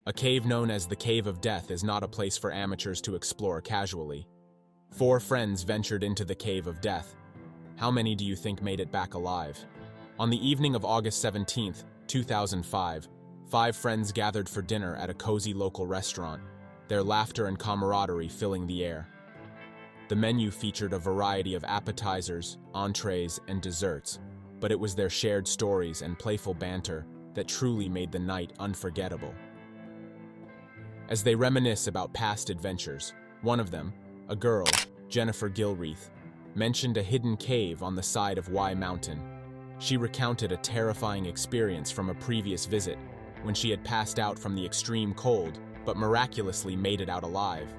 A cave known as the Cave of Death is not a place for amateurs to explore casually. 4 friends ventured into the Cave of Death. How many do you think made it back alive? On the evening of August 17, 2005, 5 friends gathered for dinner at a cozy local restaurant, their laughter and camaraderie filling the air. The menu featured a variety of appetizers, entrees, and desserts, but it was their shared stories and playful banter that truly made the night unforgettable. As they reminisce about past adventures, one of them, a girl, Jennifer Gilreath, mentioned a hidden cave on the side of Y Mountain. She recounted a terrifying experience from a previous visit when she had passed out from the extreme cold but miraculously made it out alive.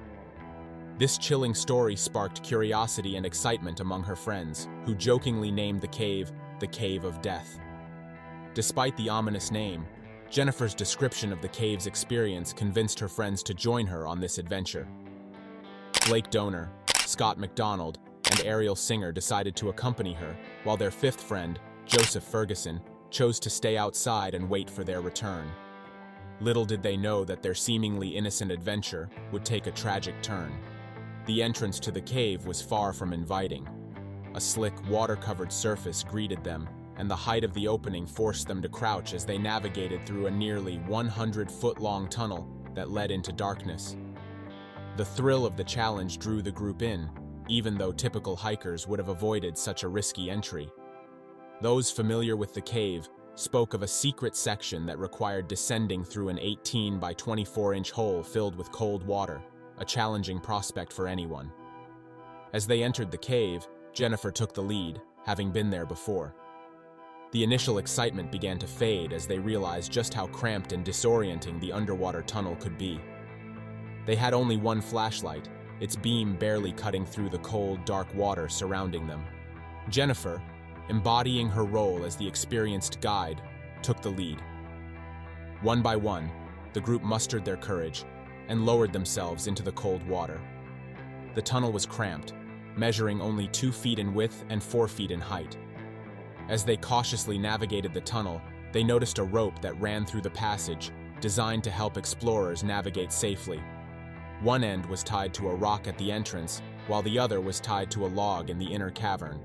This chilling story sparked curiosity and excitement among her friends, who jokingly named the Cave of Death. Despite the ominous name, Jennifer's description of the cave's experience convinced her friends to join her on this adventure. Blake Donor, Scott McDonald, and Ariel Singer decided to accompany her, while their 5th friend, Joseph Ferguson, chose to stay outside and wait for their return. Little did they know that their seemingly innocent adventure would take a tragic turn. The entrance to the cave was far from inviting. A slick, water-covered surface greeted them, and the height of the opening forced them to crouch as they navigated through a nearly 100-foot-long tunnel that led into darkness. The thrill of the challenge drew the group in, even though typical hikers would have avoided such a risky entry. Those familiar with the cave spoke of a secret section that required descending through an 18 by 24-inch hole filled with cold water, a challenging prospect for anyone. As they entered the cave, Jennifer took the lead, having been there before. The initial excitement began to fade as they realized just how cramped and disorienting the underwater tunnel could be. They had only one flashlight, its beam barely cutting through the cold, dark water surrounding them. Jennifer, embodying her role as the experienced guide, took the lead. One by one, the group mustered their courage and lowered themselves into the cold water. The tunnel was cramped, measuring only 2 feet in width and 4 feet in height. As they cautiously navigated the tunnel, they noticed a rope that ran through the passage, designed to help explorers navigate safely. One end was tied to a rock at the entrance, while the other was tied to a log in the inner cavern.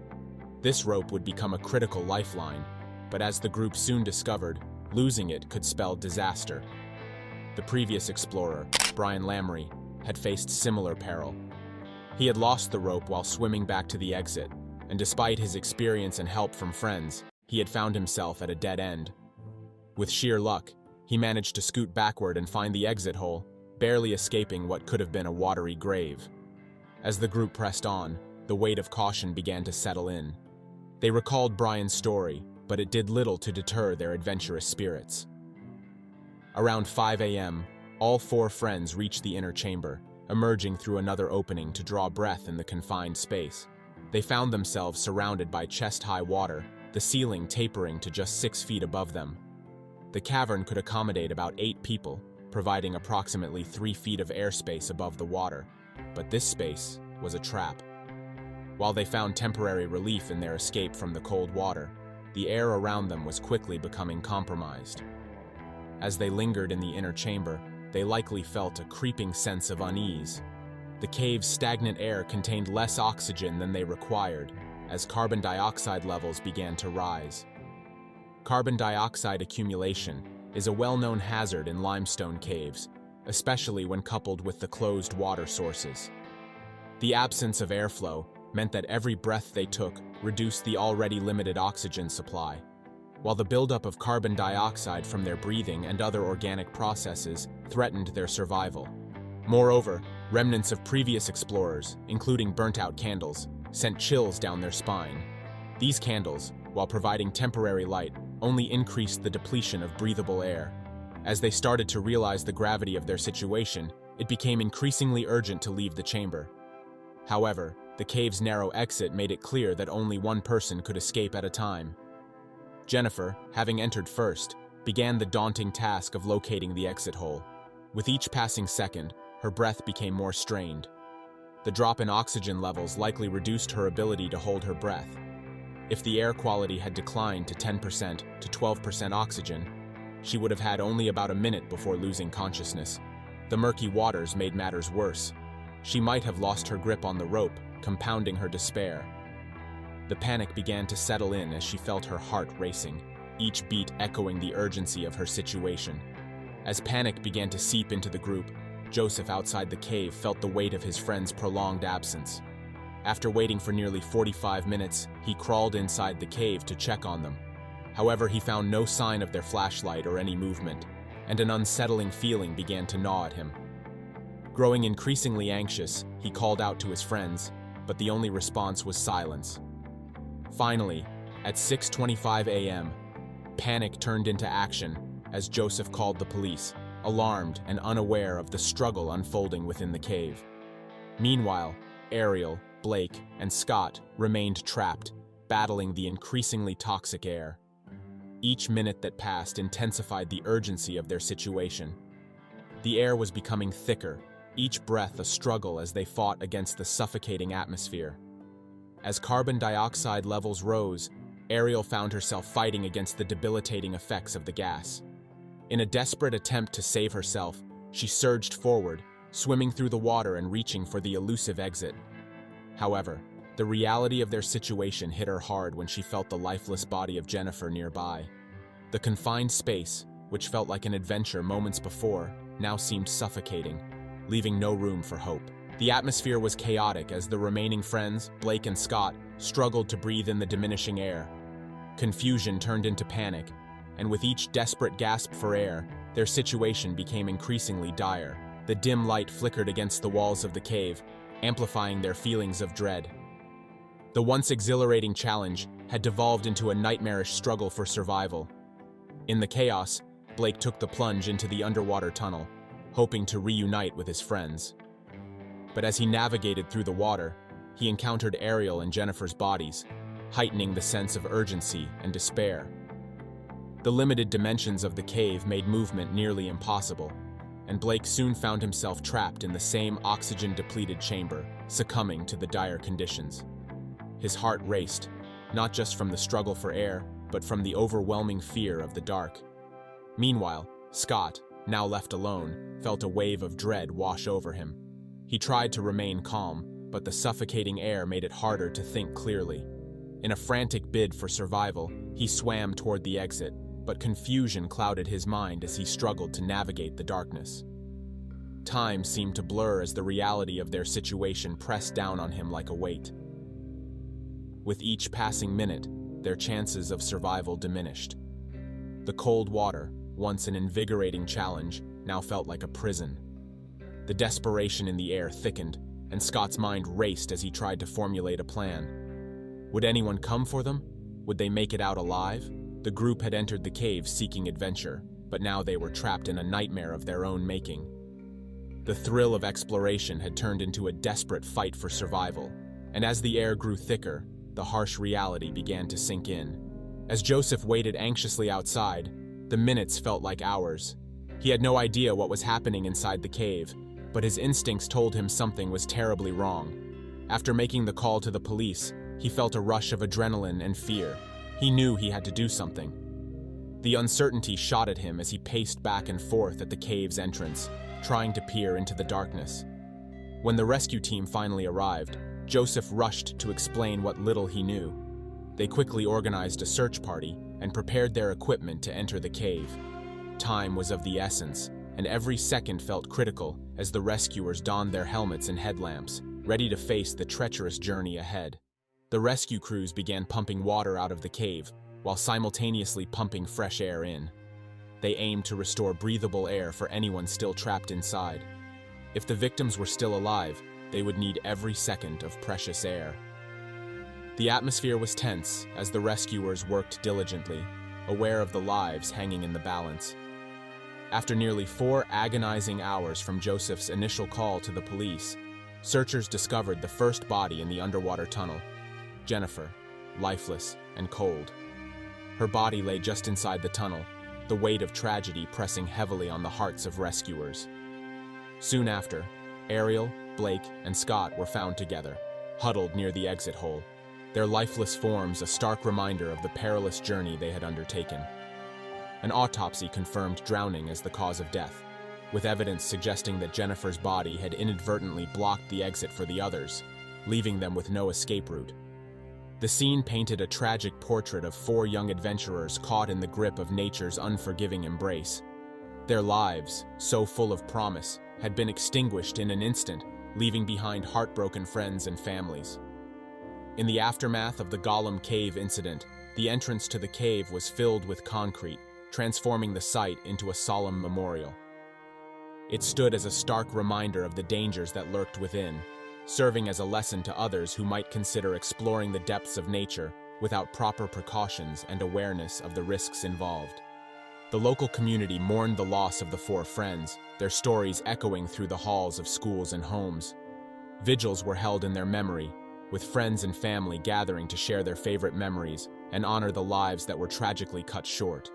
This rope would become a critical lifeline, but as the group soon discovered, losing it could spell disaster. The previous explorer, Brian Lamry, had faced similar peril. He had lost the rope while swimming back to the exit, and despite his experience and help from friends, he had found himself at a dead end. With sheer luck, he managed to scoot backward and find the exit hole, barely escaping what could have been a watery grave. As the group pressed on, the weight of caution began to settle in. They recalled Brian's story, but it did little to deter their adventurous spirits. Around 5 a.m., all 4 friends reached the inner chamber, emerging through another opening to draw breath in the confined space. They found themselves surrounded by chest-high water, the ceiling tapering to just 6 feet above them. The cavern could accommodate about 8 people, providing approximately 3 feet of airspace above the water, but this space was a trap. While they found temporary relief in their escape from the cold water, the air around them was quickly becoming compromised. As they lingered in the inner chamber, they likely felt a creeping sense of unease. The cave's stagnant air contained less oxygen than they required, as carbon dioxide levels began to rise. Carbon dioxide accumulation is a well-known hazard in limestone caves, especially when coupled with the closed water sources. The absence of airflow meant that every breath they took reduced the already limited oxygen supply, while the buildup of carbon dioxide from their breathing and other organic processes threatened their survival. Moreover, remnants of previous explorers, including burnt-out candles, sent chills down their spine. These candles, while providing temporary light, only increased the depletion of breathable air. As they started to realize the gravity of their situation, it became increasingly urgent to leave the chamber. However, the cave's narrow exit made it clear that only one person could escape at a time. Jennifer, having entered first, began the daunting task of locating the exit hole. With each passing second, her breath became more strained. The drop in oxygen levels likely reduced her ability to hold her breath. If the air quality had declined to 10% to 12% oxygen, she would have had only about a minute before losing consciousness. The murky waters made matters worse. She might have lost her grip on the rope, compounding her despair. The panic began to settle in as she felt her heart racing, each beat echoing the urgency of her situation. As panic began to seep into the group, Joseph outside the cave felt the weight of his friend's prolonged absence. After waiting for nearly 45 minutes, he crawled inside the cave to check on them. However, he found no sign of their flashlight or any movement, and an unsettling feeling began to gnaw at him. Growing increasingly anxious, he called out to his friends, but the only response was silence. Finally, at 6:25 a.m., panic turned into action as Joseph called the police, alarmed and unaware of the struggle unfolding within the cave. Meanwhile, Ariel, Blake, and Scott remained trapped, battling the increasingly toxic air. Each minute that passed intensified the urgency of their situation. The air was becoming thicker, each breath a struggle as they fought against the suffocating atmosphere. As carbon dioxide levels rose, Ariel found herself fighting against the debilitating effects of the gas. In a desperate attempt to save herself, she surged forward, swimming through the water and reaching for the elusive exit. However, the reality of their situation hit her hard when she felt the lifeless body of Jennifer nearby. The confined space, which felt like an adventure moments before, now seemed suffocating, leaving no room for hope. The atmosphere was chaotic as the remaining friends, Blake and Scott, struggled to breathe in the diminishing air. Confusion turned into panic, and with each desperate gasp for air, their situation became increasingly dire. The dim light flickered against the walls of the cave, amplifying their feelings of dread. The once exhilarating challenge had devolved into a nightmarish struggle for survival. In the chaos, Blake took the plunge into the underwater tunnel, hoping to reunite with his friends. But as he navigated through the water, he encountered Ariel and Jennifer's bodies, heightening the sense of urgency and despair. The limited dimensions of the cave made movement nearly impossible, and Blake soon found himself trapped in the same oxygen-depleted chamber, succumbing to the dire conditions. His heart raced, not just from the struggle for air, but from the overwhelming fear of the dark. Meanwhile, Scott, now left alone, felt a wave of dread wash over him. He tried to remain calm, but the suffocating air made it harder to think clearly. In a frantic bid for survival, he swam toward the exit, but confusion clouded his mind as he struggled to navigate the darkness. Time seemed to blur as the reality of their situation pressed down on him like a weight. With each passing minute, their chances of survival diminished. The cold water, once an invigorating challenge, now felt like a prison. The desperation in the air thickened, and Scott's mind raced as he tried to formulate a plan. Would anyone come for them? Would they make it out alive? The group had entered the cave seeking adventure, but now they were trapped in a nightmare of their own making. The thrill of exploration had turned into a desperate fight for survival, and as the air grew thicker, the harsh reality began to sink in. As Joseph waited anxiously outside, the minutes felt like hours. He had no idea what was happening inside the cave, but his instincts told him something was terribly wrong. After making the call to the police, he felt a rush of adrenaline and fear. He knew he had to do something. The uncertainty shot at him as he paced back and forth at the cave's entrance, trying to peer into the darkness. When the rescue team finally arrived, Joseph rushed to explain what little he knew. They quickly organized a search party and prepared their equipment to enter the cave. Time was of the essence, and every second felt critical as the rescuers donned their helmets and headlamps, ready to face the treacherous journey ahead. The rescue crews began pumping water out of the cave, while simultaneously pumping fresh air in. They aimed to restore breathable air for anyone still trapped inside. If the victims were still alive, they would need every second of precious air. The atmosphere was tense as the rescuers worked diligently, aware of the lives hanging in the balance. After nearly 4 agonizing hours from Joseph's initial call to the police, searchers discovered the first body in the underwater tunnel, Jennifer, lifeless and cold. Her body lay just inside the tunnel, the weight of tragedy pressing heavily on the hearts of rescuers. Soon after, Ariel, Blake, and Scott were found together, huddled near the exit hole, their lifeless forms a stark reminder of the perilous journey they had undertaken. An autopsy confirmed drowning as the cause of death, with evidence suggesting that Jennifer's body had inadvertently blocked the exit for the others, leaving them with no escape route. The scene painted a tragic portrait of 4 young adventurers caught in the grip of nature's unforgiving embrace. Their lives, so full of promise, had been extinguished in an instant, leaving behind heartbroken friends and families. In the aftermath of the Gollum Cave incident, the entrance to the cave was filled with concrete, transforming the site into a solemn memorial. It stood as a stark reminder of the dangers that lurked within, serving as a lesson to others who might consider exploring the depths of nature without proper precautions and awareness of the risks involved. The local community mourned the loss of the 4 friends, their stories echoing through the halls of schools and homes. Vigils were held in their memory, with friends and family gathering to share their favorite memories and honor the lives that were tragically cut short.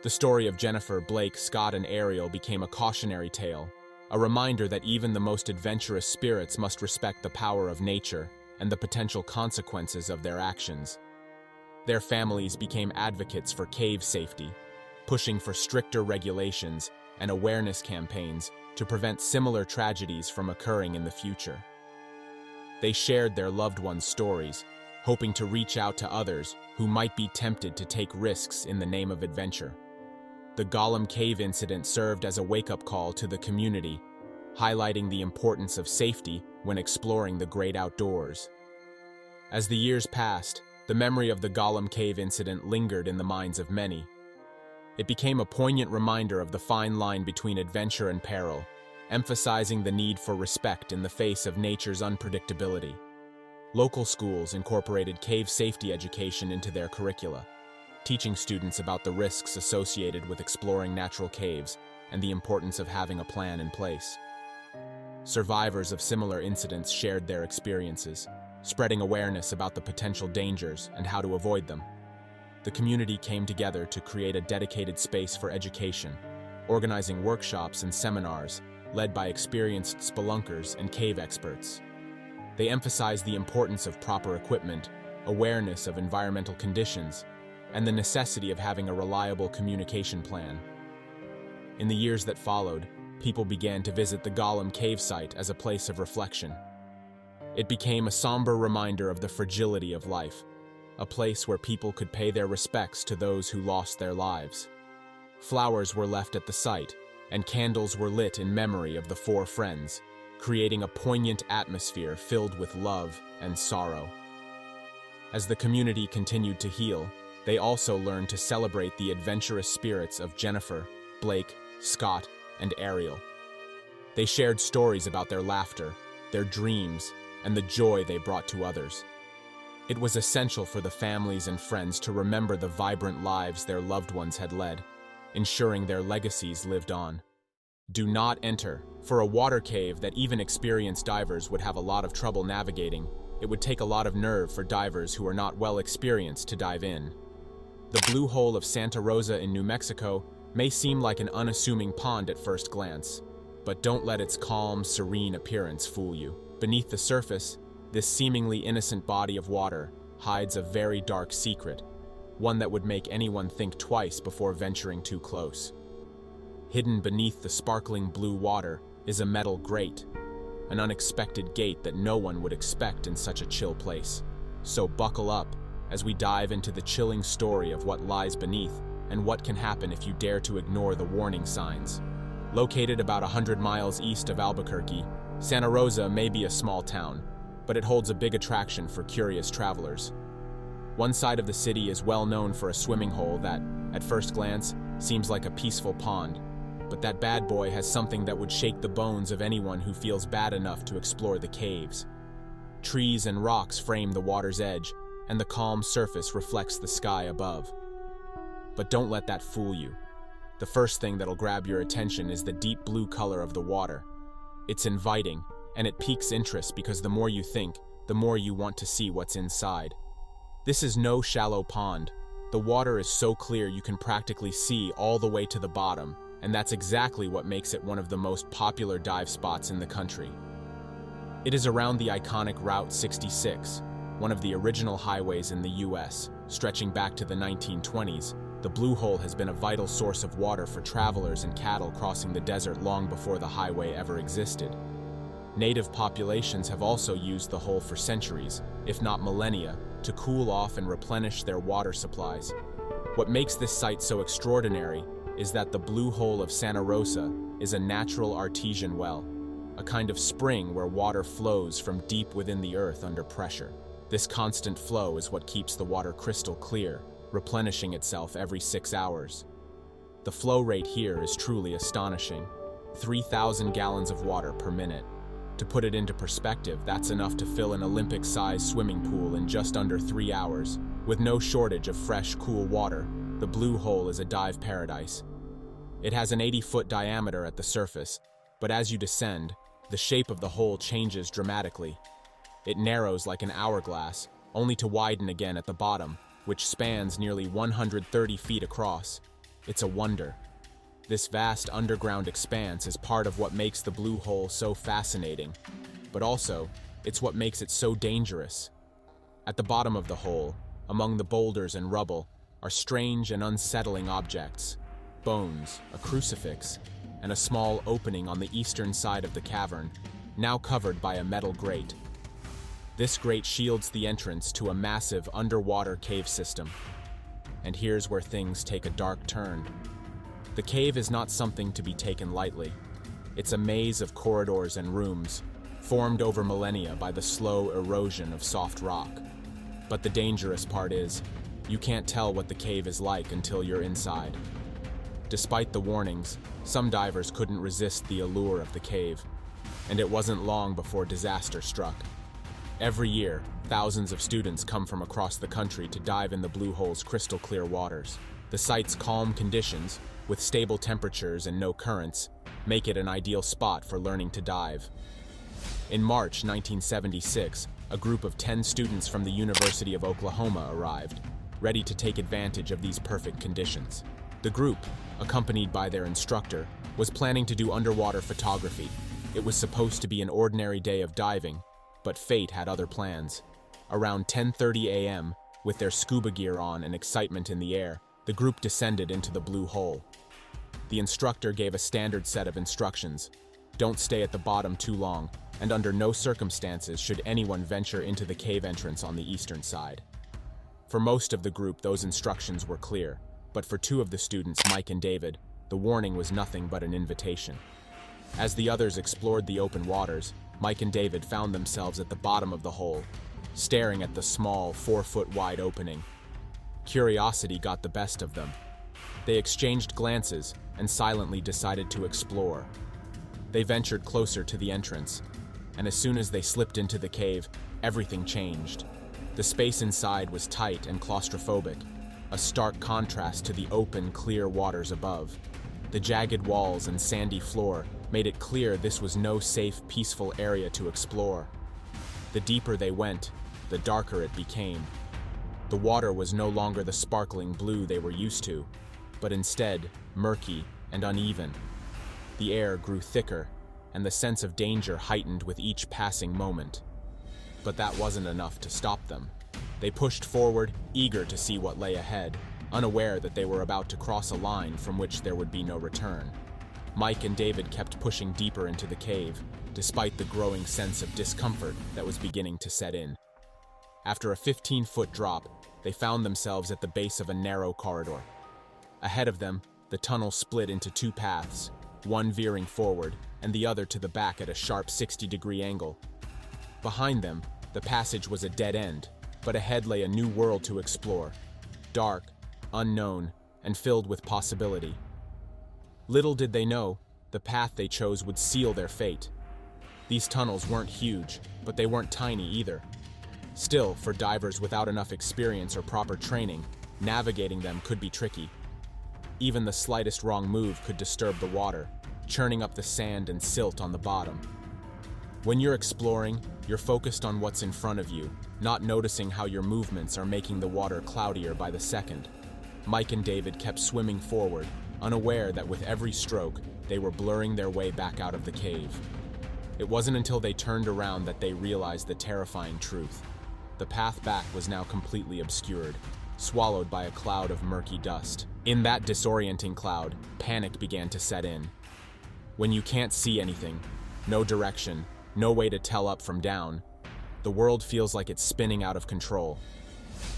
The story of Jennifer, Blake, Scott, and Ariel became a cautionary tale, a reminder that even the most adventurous spirits must respect the power of nature and the potential consequences of their actions. Their families became advocates for cave safety, pushing for stricter regulations and awareness campaigns to prevent similar tragedies from occurring in the future. They shared their loved ones' stories, hoping to reach out to others who might be tempted to take risks in the name of adventure. The Gollum Cave incident served as a wake-up call to the community, highlighting the importance of safety when exploring the great outdoors. As the years passed, the memory of the Gollum Cave incident lingered in the minds of many. It became a poignant reminder of the fine line between adventure and peril, emphasizing the need for respect in the face of nature's unpredictability. Local schools incorporated cave safety education into their curricula, teaching students about the risks associated with exploring natural caves and the importance of having a plan in place. Survivors of similar incidents shared their experiences, spreading awareness about the potential dangers and how to avoid them. The community came together to create a dedicated space for education, organizing workshops and seminars led by experienced spelunkers and cave experts. They emphasized the importance of proper equipment, awareness of environmental conditions, and the necessity of having a reliable communication plan. In the years that followed, people began to visit the Gollum Cave site as a place of reflection. It became a somber reminder of the fragility of life, a place where people could pay their respects to those who lost their lives. Flowers were left at the site, and candles were lit in memory of the 4 friends, creating a poignant atmosphere filled with love and sorrow. As the community continued to heal, they also learned to celebrate the adventurous spirits of Jennifer, Blake, Scott, and Ariel. They shared stories about their laughter, their dreams, and the joy they brought to others. It was essential for the families and friends to remember the vibrant lives their loved ones had led, ensuring their legacies lived on. Do not enter. For a water cave that even experienced divers would have a lot of trouble navigating, it would take a lot of nerve for divers who are not well experienced to dive in. The Blue Hole of Santa Rosa in New Mexico may seem like an unassuming pond at first glance, but don't let its calm, serene appearance fool you. Beneath the surface, this seemingly innocent body of water hides a very dark secret, one that would make anyone think twice before venturing too close. Hidden beneath the sparkling blue water is a metal grate, an unexpected gate that no one would expect in such a chill place. So buckle up as we dive into the chilling story of what lies beneath and what can happen if you dare to ignore the warning signs. Located about 100 miles east of Albuquerque, Santa Rosa may be a small town, but it holds a big attraction for curious travelers. One side of the city is well known for a swimming hole that, at first glance, seems like a peaceful pond, but that bad boy has something that would shake the bones of anyone who feels bad enough to explore the caves. Trees and rocks frame the water's edge, and the calm surface reflects the sky above. But don't let that fool you. The first thing that'll grab your attention is the deep blue color of the water. It's inviting, and it piques interest because the more you think, the more you want to see what's inside. This is no shallow pond. The water is so clear you can practically see all the way to the bottom, and that's exactly what makes it one of the most popular dive spots in the country. It is around the iconic Route 66, one of the original highways in the US, stretching back to the 1920s, The blue hole has been a vital source of water for travelers and cattle crossing the desert long before the highway ever existed. Native populations have also used the hole for centuries, if not millennia, to cool off and replenish their water supplies. What makes this site so extraordinary is that the blue hole of Santa Rosa is a natural artesian well, a kind of spring where water flows from deep within the earth under pressure. This constant flow is what keeps the water crystal clear, replenishing itself every 6 hours. The flow rate here is truly astonishing, 3,000 gallons of water per minute. To put it into perspective, that's enough to fill an Olympic-sized swimming pool in just under 3 hours. With no shortage of fresh, cool water, the blue hole is a dive paradise. It has an 80-foot diameter at the surface, but as you descend, the shape of the hole changes dramatically. It narrows like an hourglass, only to widen again at the bottom, which spans nearly 130 feet across. It's a wonder. This vast underground expanse is part of what makes the blue hole so fascinating, but also, it's what makes it so dangerous. At the bottom of the hole, among the boulders and rubble, are strange and unsettling objects: bones, a crucifix, and a small opening on the eastern side of the cavern, now covered by a metal grate. This grate shields the entrance to a massive underwater cave system. And here's where things take a dark turn. The cave is not something to be taken lightly. It's a maze of corridors and rooms, formed over millennia by the slow erosion of soft rock. But the dangerous part is, you can't tell what the cave is like until you're inside. Despite the warnings, some divers couldn't resist the allure of the cave, and it wasn't long before disaster struck. Every year, thousands of students come from across the country to dive in the blue hole's crystal-clear waters. The site's calm conditions, with stable temperatures and no currents, make it an ideal spot for learning to dive. In March 1976, a group of 10 students from the University of Oklahoma arrived, ready to take advantage of these perfect conditions. The group, accompanied by their instructor, was planning to do underwater photography. It was supposed to be an ordinary day of diving, but fate had other plans. Around 10:30 a.m., with their scuba gear on and excitement in the air, the group descended into the blue hole. The instructor gave a standard set of instructions: don't stay at the bottom too long, and under no circumstances should anyone venture into the cave entrance on the eastern side. For most of the group, those instructions were clear, but for two of the students, Mike and David, the warning was nothing but an invitation. As the others explored the open waters, Mike and David found themselves at the bottom of the hole, staring at the small, 4-foot-wide opening. Curiosity got the best of them. They exchanged glances and silently decided to explore. They ventured closer to the entrance, and as soon as they slipped into the cave, everything changed. The space inside was tight and claustrophobic, a stark contrast to the open, clear waters above. The jagged walls and sandy floor made it clear this was no safe, peaceful area to explore. The deeper they went, the darker it became. The water was no longer the sparkling blue they were used to, but instead murky and uneven. The air grew thicker, and the sense of danger heightened with each passing moment. But that wasn't enough to stop them. They pushed forward, eager to see what lay ahead, unaware that they were about to cross a line from which there would be no return. Mike and David kept pushing deeper into the cave, despite the growing sense of discomfort that was beginning to set in. After a 15-foot drop, they found themselves at the base of a narrow corridor. Ahead of them, the tunnel split into two paths, one veering forward and the other to the back at a sharp 60-degree angle. Behind them, the passage was a dead end, but ahead lay a new world to explore, dark, unknown, and filled with possibility. Little did they know, the path they chose would seal their fate. These tunnels weren't huge, but they weren't tiny either. Still, for divers without enough experience or proper training, navigating them could be tricky. Even the slightest wrong move could disturb the water, churning up the sand and silt on the bottom. When you're exploring, you're focused on what's in front of you, not noticing how your movements are making the water cloudier by the second. Mike and David kept swimming forward, unaware that with every stroke, they were blurring their way back out of the cave. It wasn't until they turned around that they realized the terrifying truth. The path back was now completely obscured. swallowed by a cloud of murky dust. In that disorienting cloud, panic began to set in. When you can't see anything, no direction, no way to tell up from down, the world feels like it's spinning out of control.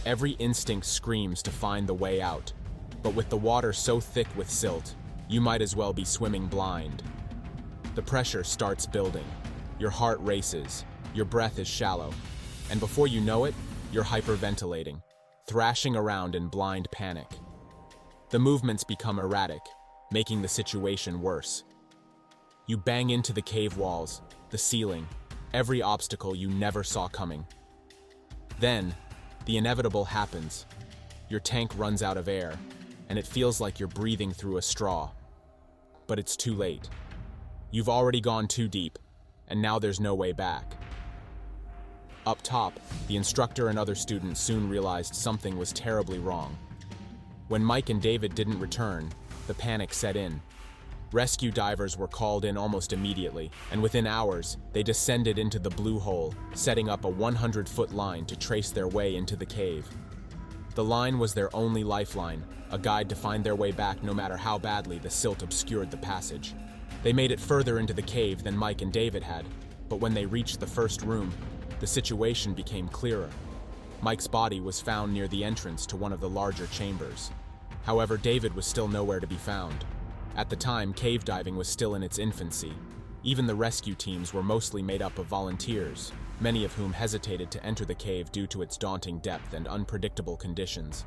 Every instinct screams to find the way out, but with the water so thick with silt, you might as well be swimming blind. The pressure starts building. Your heart races, your breath is shallow, and before you know it, you're hyperventilating, thrashing around in blind panic. The movements become erratic, making the situation worse. You bang into the cave walls, the ceiling, every obstacle you never saw coming. Then, the inevitable happens. Your tank runs out of air, and it feels like you're breathing through a straw. But it's too late. You've already gone too deep, and now there's no way back. Up top, the instructor and other students soon realized something was terribly wrong. When Mike and David didn't return, the panic set in. Rescue divers were called in almost immediately, and within hours, they descended into the blue hole, setting up a 100-foot line to trace their way into the cave. The line was their only lifeline, a guide to find their way back no matter how badly the silt obscured the passage. They made it further into the cave than Mike and David had, but when they reached the first room, the situation became clearer. Mike's body was found near the entrance to one of the larger chambers. However, David was still nowhere to be found. At the time, cave diving was still in its infancy. Even the rescue teams were mostly made up of volunteers, many of whom hesitated to enter the cave due to its daunting depth and unpredictable conditions.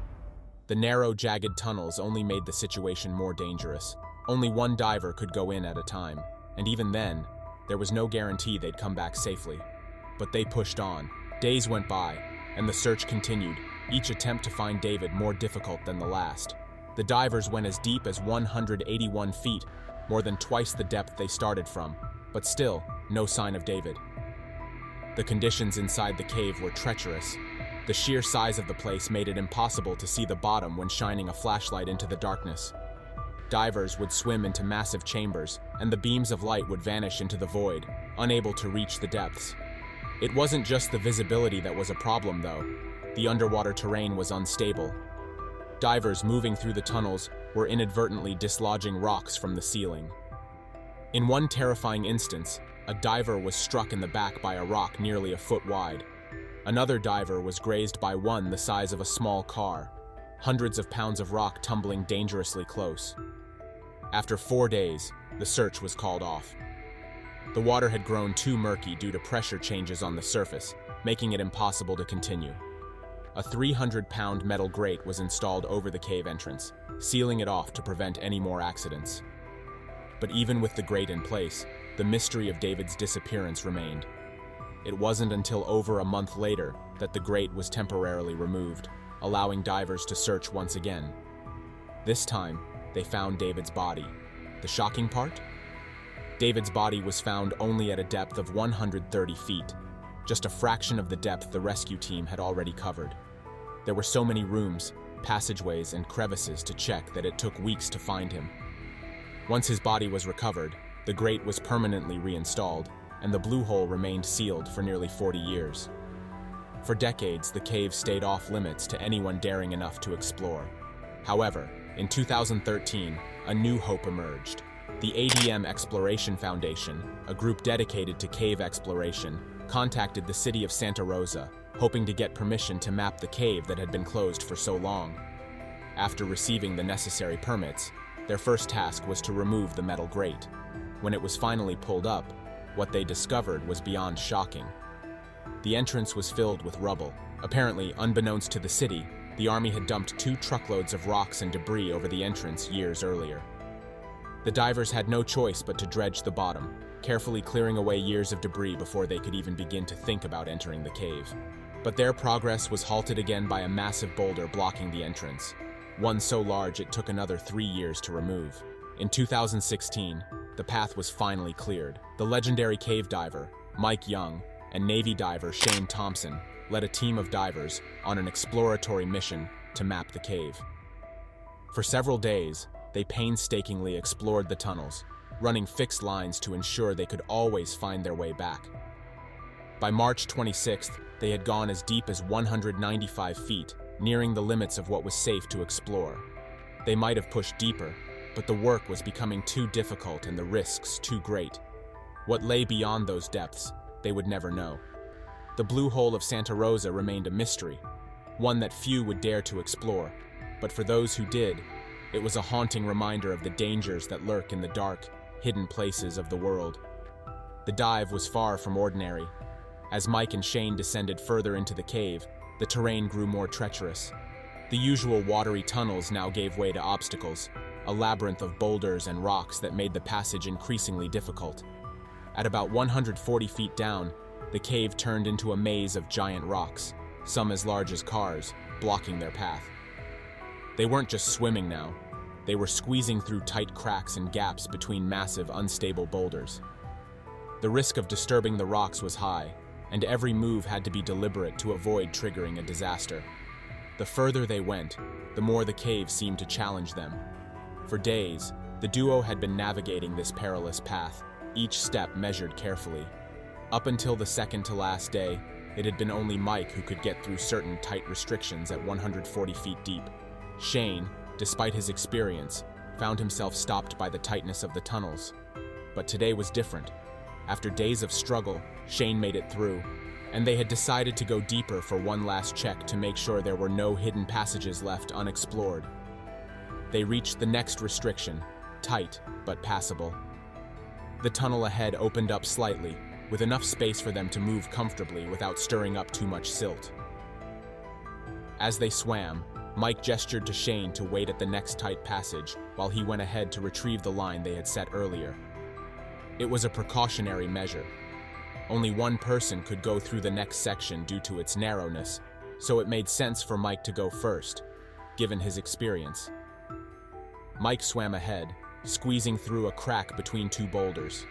The narrow, jagged tunnels only made the situation more dangerous. Only one diver could go in at a time, and even then, there was no guarantee they'd come back safely. But they pushed on. Days went by, and the search continued, each attempt to find David more difficult than the last. The divers went as deep as 181 feet, more than twice the depth they started from, but still, no sign of David. The conditions inside the cave were treacherous. The sheer size of the place made it impossible to see the bottom when shining a flashlight into the darkness. Divers would swim into massive chambers, and the beams of light would vanish into the void, unable to reach the depths. It wasn't just the visibility that was a problem, though. The underwater terrain was unstable. Divers moving through the tunnels were inadvertently dislodging rocks from the ceiling. In one terrifying instance, a diver was struck in the back by a rock nearly a foot wide. Another diver was grazed by one the size of a small car, hundreds of pounds of rock tumbling dangerously close. After 4 days, the search was called off. The water had grown too murky due to pressure changes on the surface, making it impossible to continue. A 300-pound metal grate was installed over the cave entrance, sealing it off to prevent any more accidents. But even with the grate in place, the mystery of David's disappearance remained. It wasn't until over a month later that the grate was temporarily removed, allowing divers to search once again. This time, they found David's body. The shocking part? David's body was found only at a depth of 130 feet, just a fraction of the depth the rescue team had already covered. There were so many rooms, passageways, and crevices to check that it took weeks to find him. Once his body was recovered, the grate was permanently reinstalled, and the blue hole remained sealed for nearly 40 years. For decades, the cave stayed off limits to anyone daring enough to explore. However, in 2013, a new hope emerged. The ADM Exploration Foundation, a group dedicated to cave exploration, contacted the city of Santa Rosa, hoping to get permission to map the cave that had been closed for so long. After receiving the necessary permits, their first task was to remove the metal grate. When it was finally pulled up, what they discovered was beyond shocking. The entrance was filled with rubble. Apparently, unbeknownst to the city, the army had dumped 2 truckloads of rocks and debris over the entrance years earlier. The divers had no choice but to dredge the bottom, carefully clearing away years of debris before they could even begin to think about entering the cave. But their progress was halted again by a massive boulder blocking the entrance, one so large it took another 3 years to remove. In 2016, the path was finally cleared. The legendary cave diver, Mike Young, and Navy diver Shane Thompson led a team of divers on an exploratory mission to map the cave. For several days, they painstakingly explored the tunnels, running fixed lines to ensure they could always find their way back. By March 26th, they had gone as deep as 195 feet, nearing the limits of what was safe to explore. They might have pushed deeper, but the work was becoming too difficult and the risks too great. What lay beyond those depths, they would never know. The blue hole of Santa Rosa remained a mystery, one that few would dare to explore, but for those who did, it was a haunting reminder of the dangers that lurk in the dark, hidden places of the world. The dive was far from ordinary. As Mike and Shane descended further into the cave, the terrain grew more treacherous. The usual watery tunnels now gave way to obstacles, a labyrinth of boulders and rocks that made the passage increasingly difficult. At about 140 feet down, the cave turned into a maze of giant rocks, some as large as cars, blocking their path. They weren't just swimming now. They were squeezing through tight cracks and gaps between massive, unstable boulders. The risk of disturbing the rocks was high, and every move had to be deliberate to avoid triggering a disaster. The further they went, the more the cave seemed to challenge them. For days, the duo had been navigating this perilous path, each step measured carefully. Up until the second-to-last day, it had been only Mike who could get through certain tight restrictions at 140 feet deep. Shane, despite his experience, found himself stopped by the tightness of the tunnels. But today was different. After days of struggle, Shane made it through, and they had decided to go deeper for one last check to make sure there were no hidden passages left unexplored. They reached the next restriction, tight but passable. The tunnel ahead opened up slightly, with enough space for them to move comfortably without stirring up too much silt. As they swam, Mike gestured to Shane to wait at the next tight passage while he went ahead to retrieve the line they had set earlier. It was a precautionary measure. Only one person could go through the next section due to its narrowness, so it made sense for Mike to go first, given his experience. Mike swam ahead, squeezing through a crack between two boulders.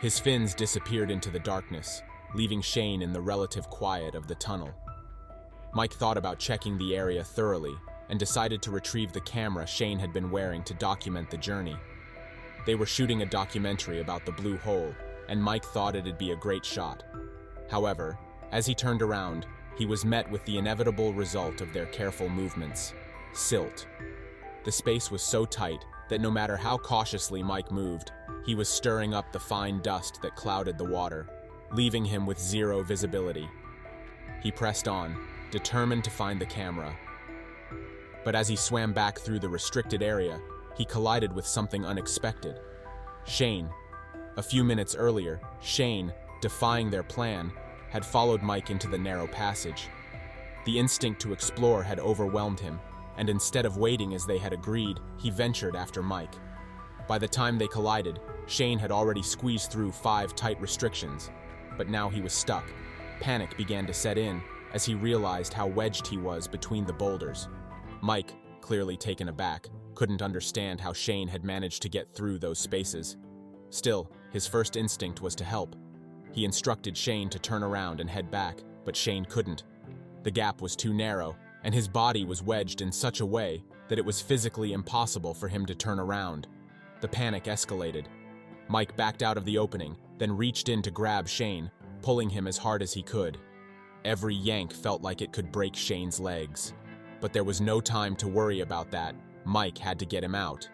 His fins disappeared into the darkness, leaving Shane in the relative quiet of the tunnel. Mike thought about checking the area thoroughly and decided to retrieve the camera Shane had been wearing to document the journey. They were shooting a documentary about the blue hole, and Mike thought it'd be a great shot. However, as he turned around, he was met with the inevitable result of their careful movements: silt. The space was so tight that no matter how cautiously Mike moved, he was stirring up the fine dust that clouded the water, leaving him with zero visibility. He pressed on, determined to find the camera. But as he swam back through the restricted area, he collided with something unexpected. Shane. A few minutes earlier, Shane, defying their plan, had followed Mike into the narrow passage. The instinct to explore had overwhelmed him, and instead of waiting as they had agreed, he ventured after Mike. By the time they collided, Shane had already squeezed through 5 tight restrictions, but now he was stuck. Panic began to set in as he realized how wedged he was between the boulders. Mike, clearly taken aback, couldn't understand how Shane had managed to get through those spaces. Still, his first instinct was to help. He instructed Shane to turn around and head back, but Shane couldn't. The gap was too narrow, and his body was wedged in such a way that it was physically impossible for him to turn around. The panic escalated. Mike backed out of the opening, then reached in to grab Shane, pulling him as hard as he could. Every yank felt like it could break Shane's legs. But there was no time to worry about that. Mike had to get him out.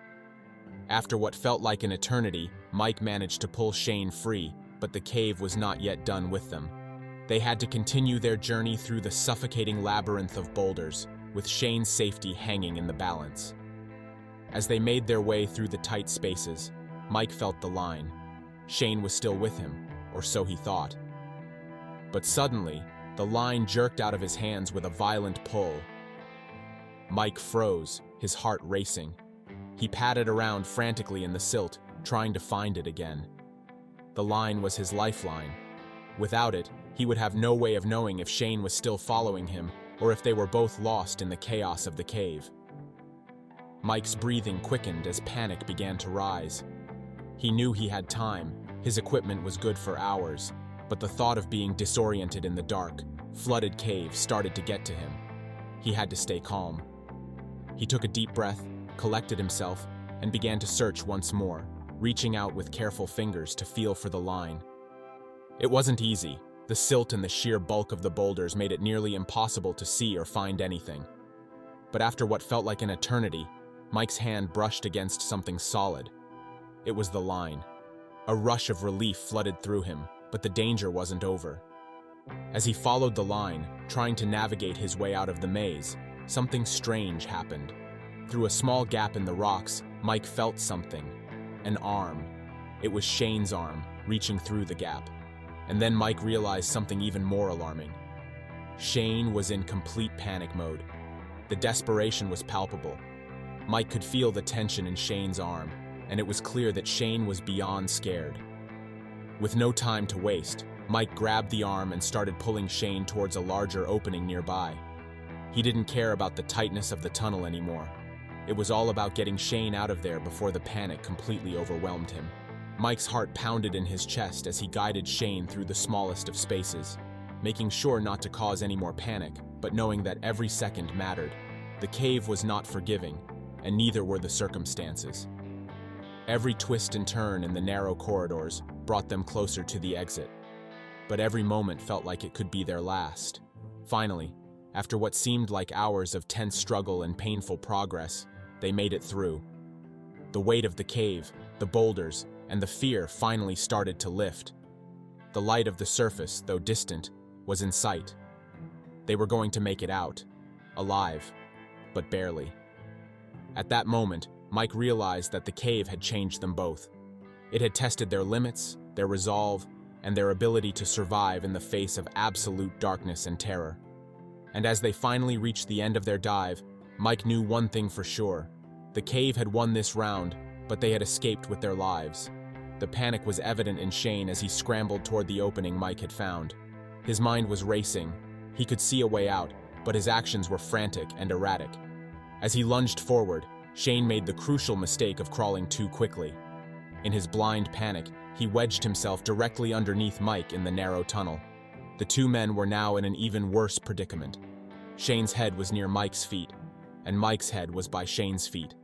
After what felt like an eternity, Mike managed to pull Shane free, but the cave was not yet done with them. They had to continue their journey through the suffocating labyrinth of boulders, with Shane's safety hanging in the balance. As they made their way through the tight spaces, Mike felt the line. Shane was still with him, or so he thought. But suddenly, the line jerked out of his hands with a violent pull. Mike froze, his heart racing. He patted around frantically in the silt, trying to find it again. The line was his lifeline. Without it, he would have no way of knowing if Shane was still following him or if they were both lost in the chaos of the cave. Mike's breathing quickened as panic began to rise. He knew he had time, his equipment was good for hours, but the thought of being disoriented in the dark, flooded cave started to get to him. He had to stay calm. He took a deep breath, collected himself, and began to search once more, reaching out with careful fingers to feel for the line. It wasn't easy. The silt and the sheer bulk of the boulders made it nearly impossible to see or find anything. But after what felt like an eternity, Mike's hand brushed against something solid. It was the line. A rush of relief flooded through him, but the danger wasn't over. As he followed the line, trying to navigate his way out of the maze, something strange happened. Through a small gap in the rocks, Mike felt something. An arm. It was Shane's arm, reaching through the gap. And then Mike realized something even more alarming. Shane was in complete panic mode. The desperation was palpable. Mike could feel the tension in Shane's arm, and it was clear that Shane was beyond scared. With no time to waste, Mike grabbed the arm and started pulling Shane towards a larger opening nearby. He didn't care about the tightness of the tunnel anymore. It was all about getting Shane out of there before the panic completely overwhelmed him. Mike's heart pounded in his chest as he guided Shane through the smallest of spaces, making sure not to cause any more panic, but knowing that every second mattered. The cave was not forgiving, and neither were the circumstances. Every twist and turn in the narrow corridors brought them closer to the exit, but every moment felt like it could be their last. Finally, after what seemed like hours of tense struggle and painful progress, they made it through. The weight of the cave, the boulders, and the fear finally started to lift. The light of the surface, though distant, was in sight. They were going to make it out, alive, but barely. At that moment, Mike realized that the cave had changed them both. It had tested their limits, their resolve, and their ability to survive in the face of absolute darkness and terror. And as they finally reached the end of their dive, Mike knew one thing for sure. The cave had won this round, but they had escaped with their lives. The panic was evident in Shane as he scrambled toward the opening Mike had found. His mind was racing. He could see a way out, but his actions were frantic and erratic. As he lunged forward, Shane made the crucial mistake of crawling too quickly. In his blind panic, he wedged himself directly underneath Mike in the narrow tunnel. The two men were now in an even worse predicament. Shane's head was near Mike's feet, and Mike's head was by Shane's feet.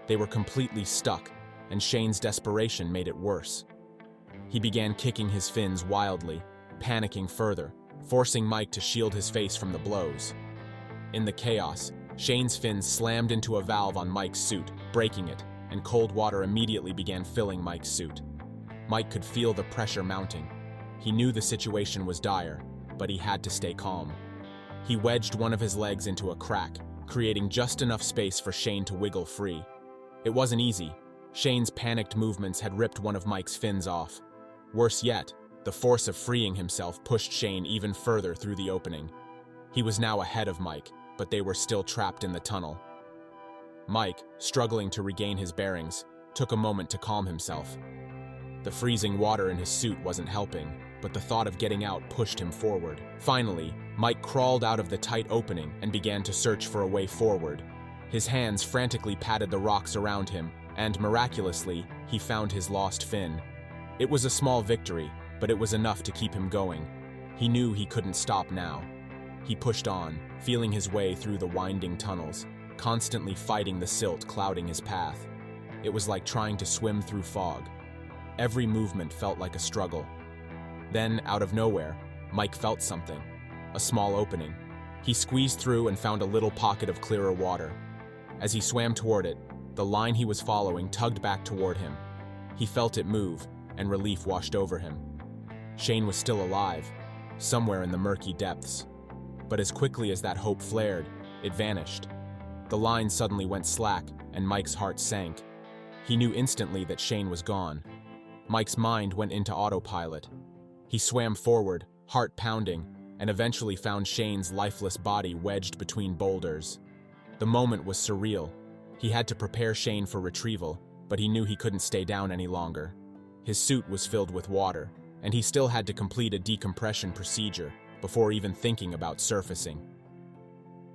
They were completely stuck, and Shane's desperation made it worse. He began kicking his fins wildly, panicking further, forcing Mike to shield his face from the blows. In the chaos, Shane's fins slammed into a valve on Mike's suit, breaking it, and cold water immediately began filling Mike's suit. Mike could feel the pressure mounting. He knew the situation was dire, but he had to stay calm. He wedged one of his legs into a crack, creating just enough space for Shane to wiggle free. It wasn't easy. Shane's panicked movements had ripped one of Mike's fins off. Worse yet, the force of freeing himself pushed Shane even further through the opening. He was now ahead of Mike, but they were still trapped in the tunnel. Mike, struggling to regain his bearings, took a moment to calm himself. The freezing water in his suit wasn't helping, but the thought of getting out pushed him forward. Finally, Mike crawled out of the tight opening and began to search for a way forward. His hands frantically patted the rocks around him, and miraculously, he found his lost fin. It was a small victory, but it was enough to keep him going. He knew he couldn't stop now. He pushed on, feeling his way through the winding tunnels, constantly fighting the silt clouding his path. It was like trying to swim through fog. Every movement felt like a struggle. Then, out of nowhere, Mike felt something. A small opening. He squeezed through and found a little pocket of clearer water. As he swam toward it, the line he was following tugged back toward him. He felt it move, and relief washed over him. Shane was still alive, somewhere in the murky depths. But as quickly as that hope flared, it vanished. The line suddenly went slack, and Mike's heart sank. He knew instantly that Shane was gone. Mike's mind went into autopilot. He swam forward, heart pounding, and eventually found Shane's lifeless body wedged between boulders. The moment was surreal. He had to prepare Shane for retrieval, but he knew he couldn't stay down any longer. His suit was filled with water, and he still had to complete a decompression procedure before even thinking about surfacing.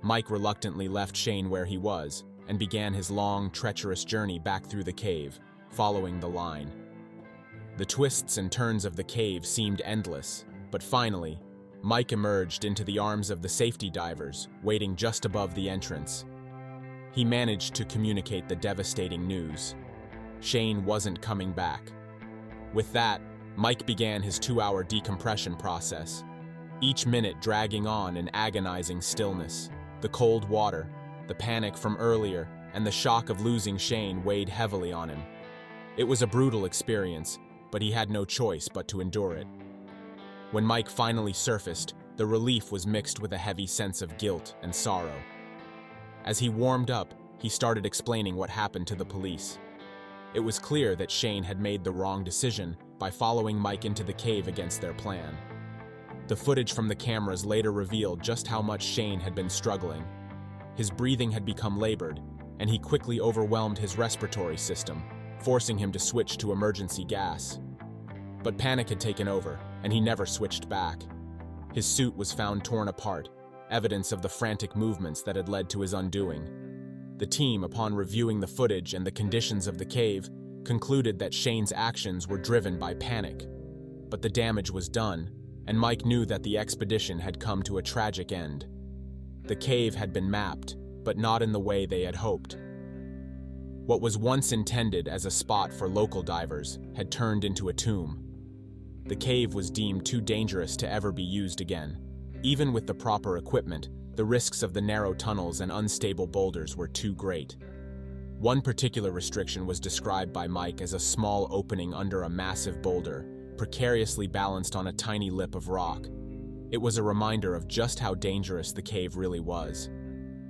Mike reluctantly left Shane where he was and began his long, treacherous journey back through the cave, following the line. The twists and turns of the cave seemed endless, but finally, Mike emerged into the arms of the safety divers, waiting just above the entrance. He managed to communicate the devastating news. Shane wasn't coming back. With that, Mike began his 2-hour decompression process, each minute dragging on in agonizing stillness. The cold water, the panic from earlier, and the shock of losing Shane weighed heavily on him. It was a brutal experience, but he had no choice but to endure it. When Mike finally surfaced, the relief was mixed with a heavy sense of guilt and sorrow. As he warmed up, he started explaining what happened to the police. It was clear that Shane had made the wrong decision by following Mike into the cave against their plan. The footage from the cameras later revealed just how much Shane had been struggling. His breathing had become labored, and he quickly overwhelmed his respiratory system, forcing him to switch to emergency gas. But panic had taken over, and he never switched back. His suit was found torn apart, evidence of the frantic movements that had led to his undoing. The team, upon reviewing the footage and the conditions of the cave, concluded that Shane's actions were driven by panic. But the damage was done, and Mike knew that the expedition had come to a tragic end. The cave had been mapped, but not in the way they had hoped. What was once intended as a spot for local divers had turned into a tomb. The cave was deemed too dangerous to ever be used again. Even with the proper equipment, the risks of the narrow tunnels and unstable boulders were too great. One particular restriction was described by Mike as a small opening under a massive boulder, precariously balanced on a tiny lip of rock. It was a reminder of just how dangerous the cave really was.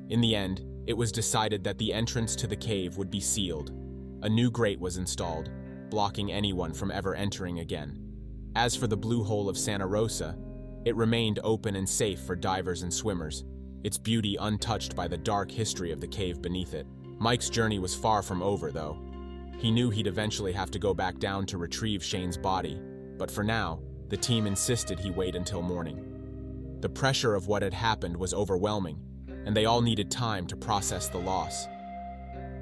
In the end, it was decided that the entrance to the cave would be sealed. A new grate was installed, blocking anyone from ever entering again. As for the blue hole of Santa Rosa, it remained open and safe for divers and swimmers, its beauty untouched by the dark history of the cave beneath it. Mike's journey was far from over, though. He knew he'd eventually have to go back down to retrieve Shane's body, but for now, the team insisted he wait until morning. The pressure of what had happened was overwhelming, and they all needed time to process the loss.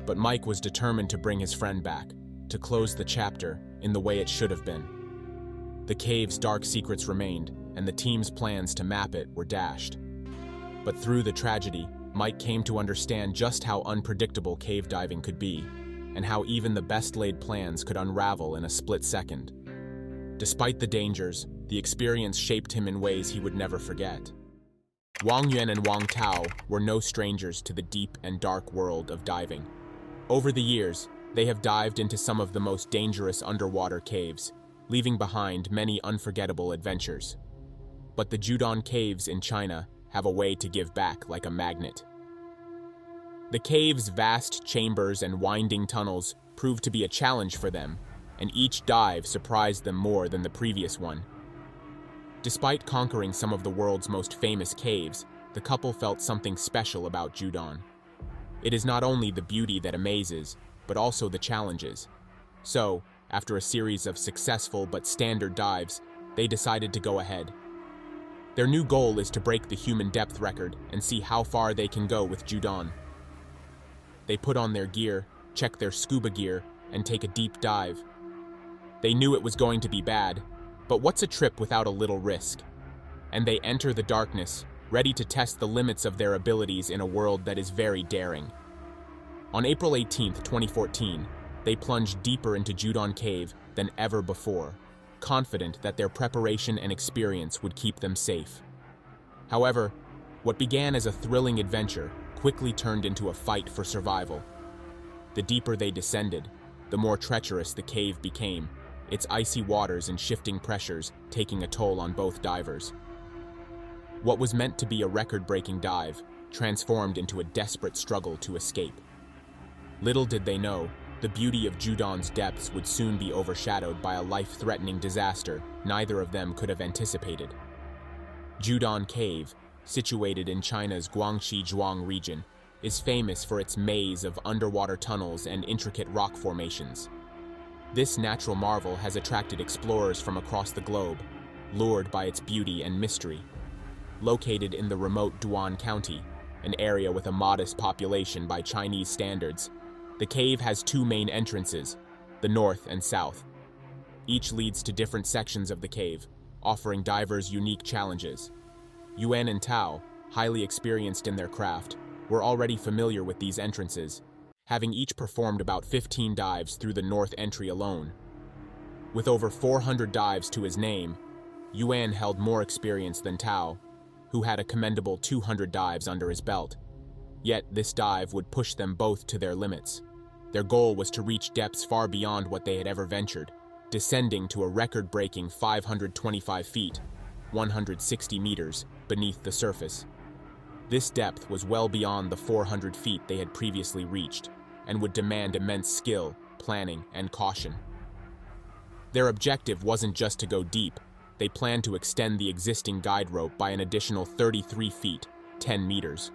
But Mike was determined to bring his friend back, to close the chapter in the way it should have been. The cave's dark secrets remained, and the team's plans to map it were dashed. But through the tragedy, Mike came to understand just how unpredictable cave diving could be, and how even the best-laid plans could unravel in a split second. Despite the dangers, the experience shaped him in ways he would never forget. Wang Yuan and Wang Tao were no strangers to the deep and dark world of diving. Over the years, they have dived into some of the most dangerous underwater caves, leaving behind many unforgettable adventures. But the Judon Caves in China have a way to give back like a magnet. The cave's vast chambers and winding tunnels proved to be a challenge for them, and each dive surprised them more than the previous one. Despite conquering some of the world's most famous caves, the couple felt something special about Judon. It is not only the beauty that amazes, but also the challenges. So, after a series of successful but standard dives, they decided to go ahead. Their new goal is to break the human depth record and see how far they can go with Judon. They put on their gear, check their scuba gear, and take a deep dive. They knew it was going to be bad, but what's a trip without a little risk? And they enter the darkness, ready to test the limits of their abilities in a world that is very daring. On April 18, 2014, they plunged deeper into Judon Cave than ever before, confident that their preparation and experience would keep them safe. However, what began as a thrilling adventure quickly turned into a fight for survival. The deeper they descended, the more treacherous the cave became, its icy waters and shifting pressures taking a toll on both divers. What was meant to be a record-breaking dive transformed into a desperate struggle to escape. Little did they know, the beauty of Judon's depths would soon be overshadowed by a life-threatening disaster neither of them could have anticipated. Judon Cave, situated in China's Guangxi Zhuang region, is famous for its maze of underwater tunnels and intricate rock formations. This natural marvel has attracted explorers from across the globe, lured by its beauty and mystery. Located in the remote Duan County, an area with a modest population by Chinese standards, the cave has two main entrances, the north and south. Each leads to different sections of the cave, offering divers unique challenges. Yuan and Tao, highly experienced in their craft, were already familiar with these entrances, having each performed about 15 dives through the north entry alone. With over 400 dives to his name, Yuan held more experience than Tao, who had a commendable 200 dives under his belt. Yet this dive would push them both to their limits. Their goal was to reach depths far beyond what they had ever ventured, descending to a record-breaking 525 feet, 160 meters, beneath the surface. This depth was well beyond the 400 feet they had previously reached, and would demand immense skill, planning, and caution. Their objective wasn't just to go deep. They planned to extend the existing guide rope by an additional 33 feet, 10 meters,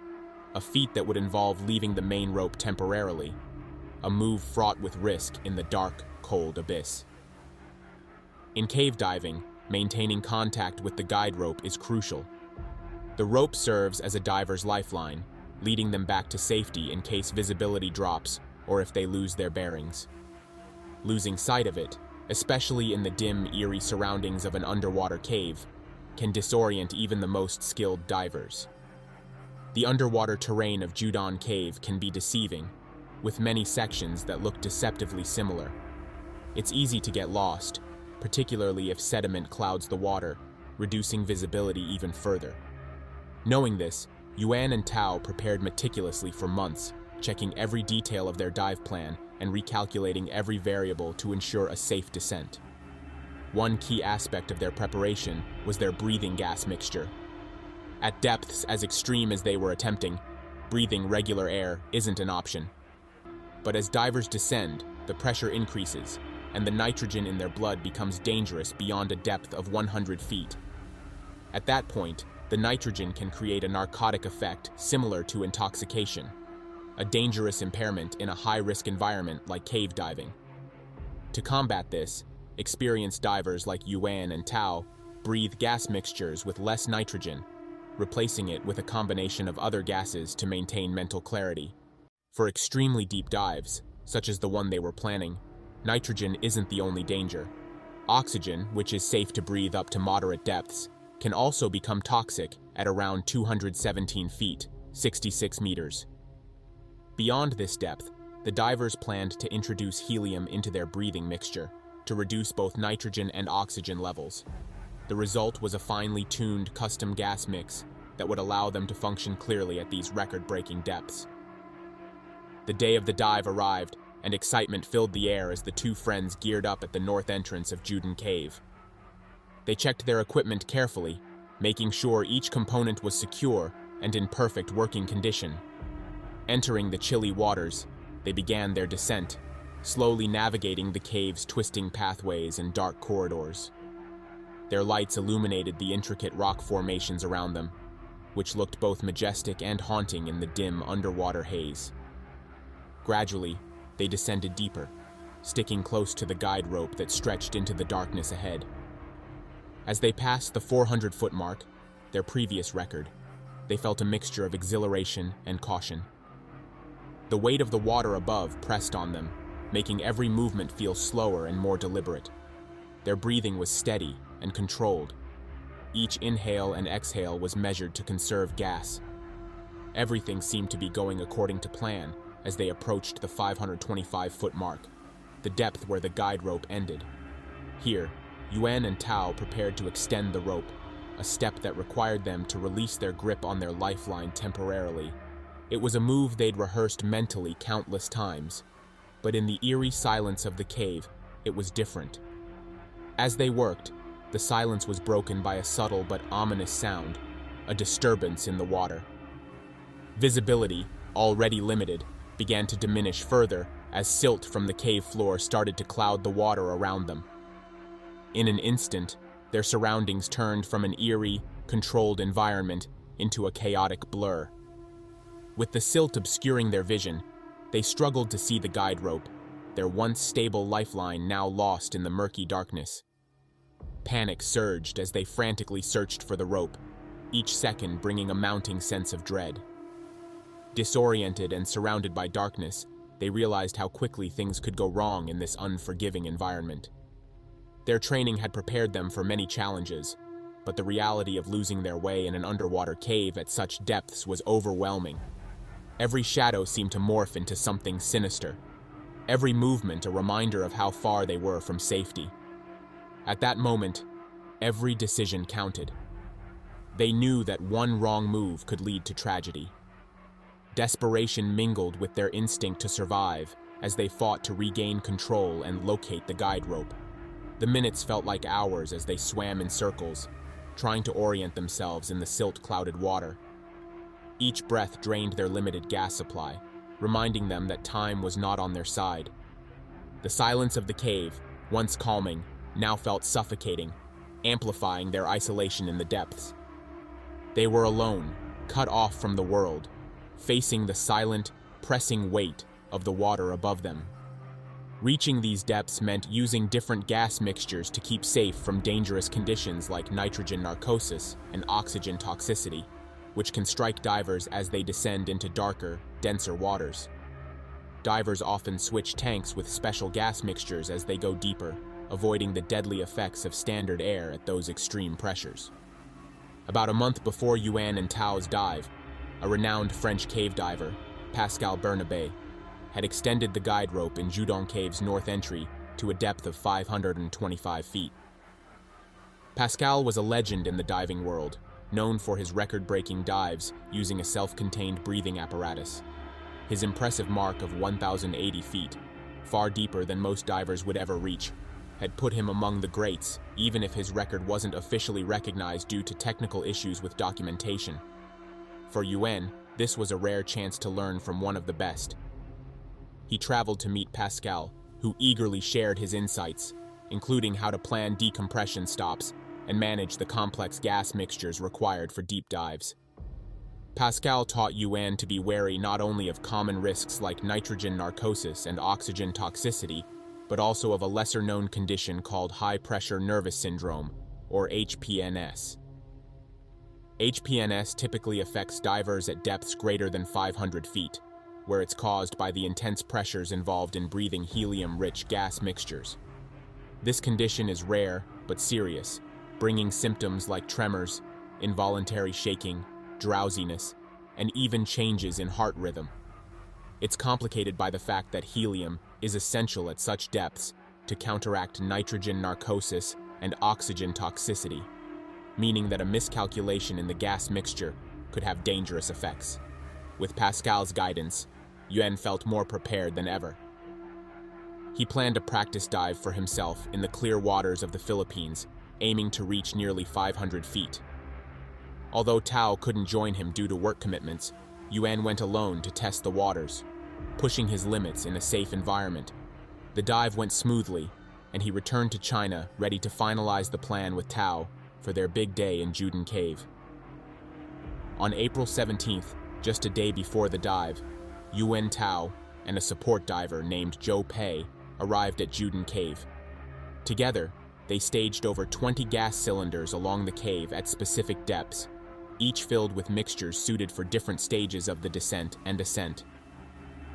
a feat that would involve leaving the main rope temporarily, a move fraught with risk in the dark, cold abyss. In cave diving, maintaining contact with the guide rope is crucial. The rope serves as a diver's lifeline, leading them back to safety in case visibility drops or if they lose their bearings. Losing sight of it, especially in the dim, eerie surroundings of an underwater cave, can disorient even the most skilled divers. The underwater terrain of Judon Cave can be deceiving, with many sections that look deceptively similar. It's easy to get lost, particularly if sediment clouds the water, reducing visibility even further. Knowing this, Yuan and Tao prepared meticulously for months, checking every detail of their dive plan and recalculating every variable to ensure a safe descent. One key aspect of their preparation was their breathing gas mixture. At depths as extreme as they were attempting, breathing regular air isn't an option. But as divers descend, the pressure increases, and the nitrogen in their blood becomes dangerous beyond a depth of 100 feet. At that point, the nitrogen can create a narcotic effect similar to intoxication, a dangerous impairment in a high-risk environment like cave diving. To combat this, experienced divers like Yuan and Tao breathe gas mixtures with less nitrogen, replacing it with a combination of other gases to maintain mental clarity. For extremely deep dives, such as the one they were planning, nitrogen isn't the only danger. Oxygen, which is safe to breathe up to moderate depths, can also become toxic at around 217 feet, 66 meters. Beyond this depth, the divers planned to introduce helium into their breathing mixture to reduce both nitrogen and oxygen levels. The result was a finely tuned custom gas mix that would allow them to function clearly at these record-breaking depths. The day of the dive arrived, and excitement filled the air as the two friends geared up at the north entrance of Judon Cave. They checked their equipment carefully, making sure each component was secure and in perfect working condition. Entering the chilly waters, they began their descent, slowly navigating the cave's twisting pathways and dark corridors. Their lights illuminated the intricate rock formations around them, which looked both majestic and haunting in the dim underwater haze. Gradually, they descended deeper, sticking close to the guide rope that stretched into the darkness ahead. As they passed the 400-foot mark, their previous record, they felt a mixture of exhilaration and caution. The weight of the water above pressed on them, making every movement feel slower and more deliberate. Their breathing was steady and controlled. Each inhale and exhale was measured to conserve gas. Everything seemed to be going according to plan as they approached the 525-foot mark, the depth where the guide rope ended. Here, Yuan and Tao prepared to extend the rope, a step that required them to release their grip on their lifeline temporarily. It was a move they'd rehearsed mentally countless times, but in the eerie silence of the cave, it was different. As they worked, the silence was broken by a subtle but ominous sound, a disturbance in the water. Visibility, already limited, began to diminish further as silt from the cave floor started to cloud the water around them. In an instant, their surroundings turned from an eerie, controlled environment into a chaotic blur. With the silt obscuring their vision, they struggled to see the guide rope, their once stable lifeline now lost in the murky darkness. Panic surged as they frantically searched for the rope, each second bringing a mounting sense of dread. Disoriented and surrounded by darkness, they realized how quickly things could go wrong in this unforgiving environment. Their training had prepared them for many challenges, but the reality of losing their way in an underwater cave at such depths was overwhelming. Every shadow seemed to morph into something sinister, every movement a reminder of how far they were from safety. At that moment, every decision counted. They knew that one wrong move could lead to tragedy. Desperation mingled with their instinct to survive as they fought to regain control and locate the guide rope. The minutes felt like hours as they swam in circles, trying to orient themselves in the silt-clouded water. Each breath drained their limited gas supply, reminding them that time was not on their side. The silence of the cave, once calming, now felt suffocating, amplifying their isolation in the depths. They were alone, cut off from the world, facing the silent, pressing weight of the water above them. Reaching these depths meant using different gas mixtures to keep safe from dangerous conditions like nitrogen narcosis and oxygen toxicity, which can strike divers as they descend into darker, denser waters. Divers often switch tanks with special gas mixtures as they go deeper, avoiding the deadly effects of standard air at those extreme pressures. About a month before Yuan and Tao's dive, a renowned French cave diver, Pascal Bernabé, had extended the guide rope in Judong Cave's north entry to a depth of 525 feet. Pascal was a legend in the diving world, known for his record-breaking dives using a self-contained breathing apparatus. His impressive mark of 1,080 feet, far deeper than most divers would ever reach, had put him among the greats, even if his record wasn't officially recognized due to technical issues with documentation. For Yuan, this was a rare chance to learn from one of the best. He traveled to meet Pascal, who eagerly shared his insights, including how to plan decompression stops and manage the complex gas mixtures required for deep dives. Pascal taught Yuan to be wary not only of common risks like nitrogen narcosis and oxygen toxicity, but also of a lesser-known condition called high-pressure nervous syndrome, or HPNS. HPNS typically affects divers at depths greater than 500 feet, where it's caused by the intense pressures involved in breathing helium-rich gas mixtures. This condition is rare but serious, bringing symptoms like tremors, involuntary shaking, drowsiness, and even changes in heart rhythm. It's complicated by the fact that helium is essential at such depths to counteract nitrogen narcosis and oxygen toxicity, meaning that a miscalculation in the gas mixture could have dangerous effects. With Pascal's guidance, Yuan felt more prepared than ever. He planned a practice dive for himself in the clear waters of the Philippines, aiming to reach nearly 500 feet. Although Tao couldn't join him due to work commitments, Yuan went alone to test the waters, pushing his limits in a safe environment. The dive went smoothly, and he returned to China ready to finalize the plan with Tao for their big day in Judong Cave. On April 17th, just a day before the dive, Yuan, Tao, and a support diver named Zhou Pei arrived at Judong Cave. Together, they staged over 20 gas cylinders along the cave at specific depths, each filled with mixtures suited for different stages of the descent and ascent.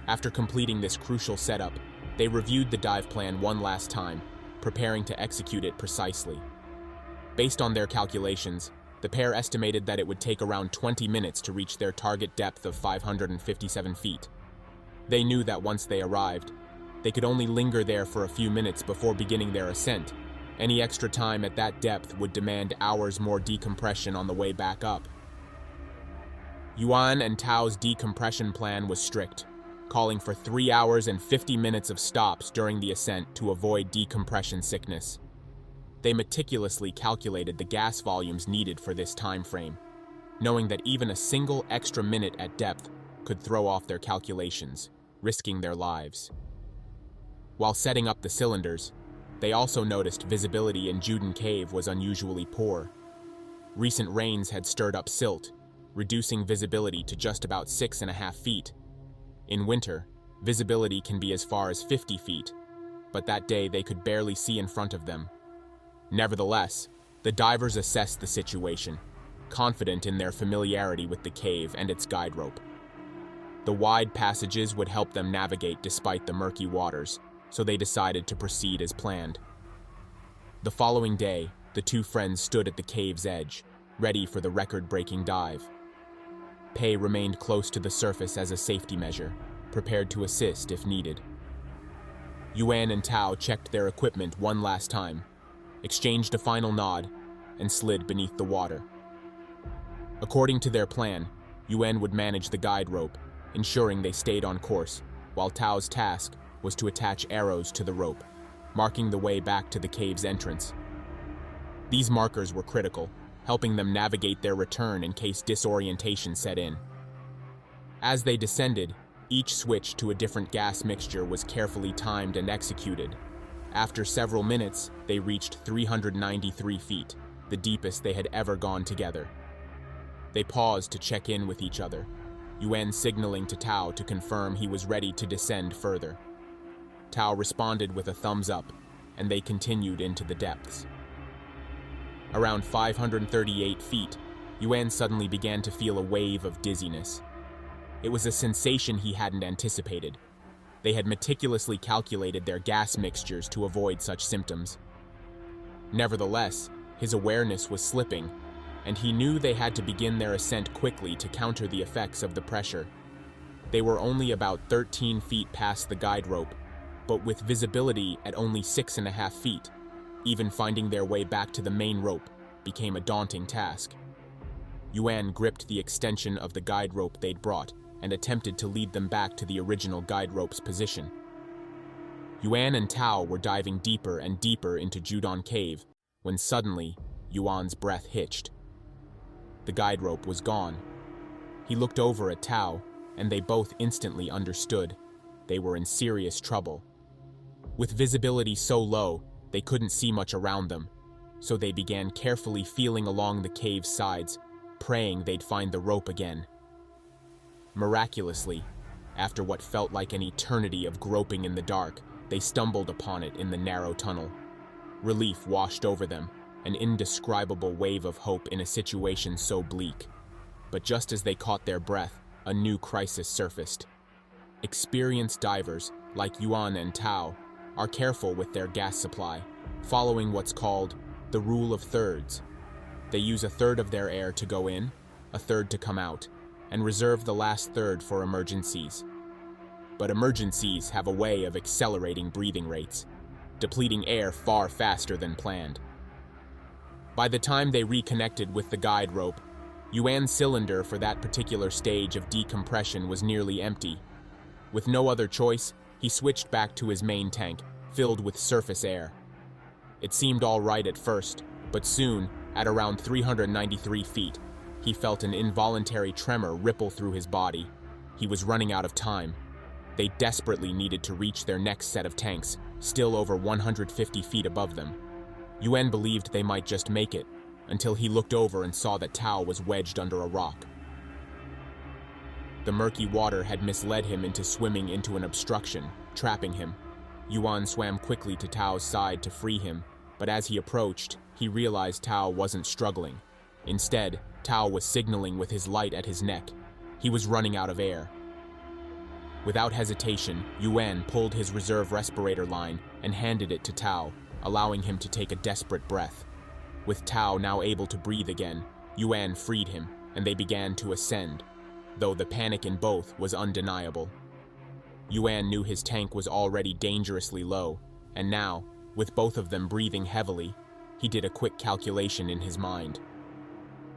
After completing this crucial setup, they reviewed the dive plan one last time, preparing to execute it precisely. Based on their calculations, the pair estimated that it would take around 20 minutes to reach their target depth of 557 feet. They knew that once they arrived, they could only linger there for a few minutes before beginning their ascent. Any extra time at that depth would demand hours more decompression on the way back up. Yuan and Tao's decompression plan was strict, calling for 3 hours and 50 minutes of stops during the ascent to avoid decompression sickness. They meticulously calculated the gas volumes needed for this time frame, knowing that even a single extra minute at depth could throw off their calculations, risking their lives. While setting up the cylinders, they also noticed visibility in Judong Cave was unusually poor. Recent rains had stirred up silt, reducing visibility to just about 6.5 feet. In winter, visibility can be as far as 50 feet, but that day they could barely see in front of them. Nevertheless, the divers assessed the situation, confident in their familiarity with the cave and its guide rope. The wide passages would help them navigate despite the murky waters, so they decided to proceed as planned. The following day, the two friends stood at the cave's edge, ready for the record-breaking dive. Pei remained close to the surface as a safety measure, prepared to assist if needed. Yuan and Tao checked their equipment one last time, exchanged a final nod, and slid beneath the water. According to their plan, Yuan would manage the guide rope, ensuring they stayed on course, while Tao's task was to attach arrows to the rope, marking the way back to the cave's entrance. These markers were critical, helping them navigate their return in case disorientation set in. As they descended, each switch to a different gas mixture was carefully timed and executed. After several minutes, they reached 393 feet, the deepest they had ever gone together. They paused to check in with each other, Yuan signaling to Tao to confirm he was ready to descend further. Tao responded with a thumbs up, and they continued into the depths. Around 538 feet, Yuan suddenly began to feel a wave of dizziness. It was a sensation he hadn't anticipated. They had meticulously calculated their gas mixtures to avoid such symptoms. Nevertheless, his awareness was slipping, and he knew they had to begin their ascent quickly to counter the effects of the pressure. They were only about 13 feet past the guide rope, but with visibility at only 6.5 feet, even finding their way back to the main rope became a daunting task. Yuan gripped the extension of the guide rope they'd brought and attempted to lead them back to the original guide rope's position. Yuan and Tao were diving deeper and deeper into Judon Cave when suddenly Yuan's breath hitched. The guide rope was gone. He looked over at Tao, and they both instantly understood. They were in serious trouble. With visibility so low, they couldn't see much around them, so they began carefully feeling along the cave's sides, praying they'd find the rope again. Miraculously, after what felt like an eternity of groping in the dark, they stumbled upon it in the narrow tunnel. Relief washed over them, an indescribable wave of hope in a situation so bleak. But just as they caught their breath, a new crisis surfaced. Experienced divers, like Yuan and Tao, are careful with their gas supply, following what's called the rule of thirds. They use a third of their air to go in, a third to come out, and reserve the last third for emergencies. But emergencies have a way of accelerating breathing rates, depleting air far faster than planned. By the time they reconnected with the guide rope, Yuan's cylinder for that particular stage of decompression was nearly empty. With no other choice, he switched back to his main tank, filled with surface air. It seemed all right at first, but soon, at around 393 feet, he felt an involuntary tremor ripple through his body. He was running out of time. They desperately needed to reach their next set of tanks, still over 150 feet above them. Yuan believed they might just make it, until he looked over and saw that Tao was wedged under a rock. The murky water had misled him into swimming into an obstruction, trapping him. Yuan swam quickly to Tao's side to free him, but as he approached, he realized Tao wasn't struggling. Instead, Tao was signaling with his light at his neck. He was running out of air. Without hesitation, Yuan pulled his reserve respirator line and handed it to Tao, allowing him to take a desperate breath. With Tao now able to breathe again, Yuan freed him, and they began to ascend, though the panic in both was undeniable. Yuan knew his tank was already dangerously low, and now, with both of them breathing heavily, he did a quick calculation in his mind.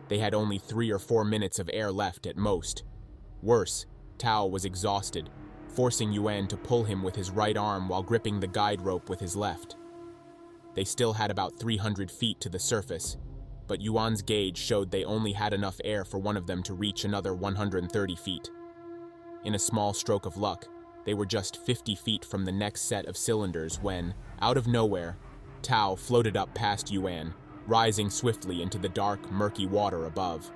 They had only 3 or 4 minutes of air left at most. Worse, Tao was exhausted, forcing Yuan to pull him with his right arm while gripping the guide rope with his left. They still had about 300 feet to the surface, but Yuan's gauge showed they only had enough air for one of them to reach another 130 feet. In a small stroke of luck, they were just 50 feet from the next set of cylinders when, out of nowhere, Tao floated up past Yuan, rising swiftly into the dark, murky water above.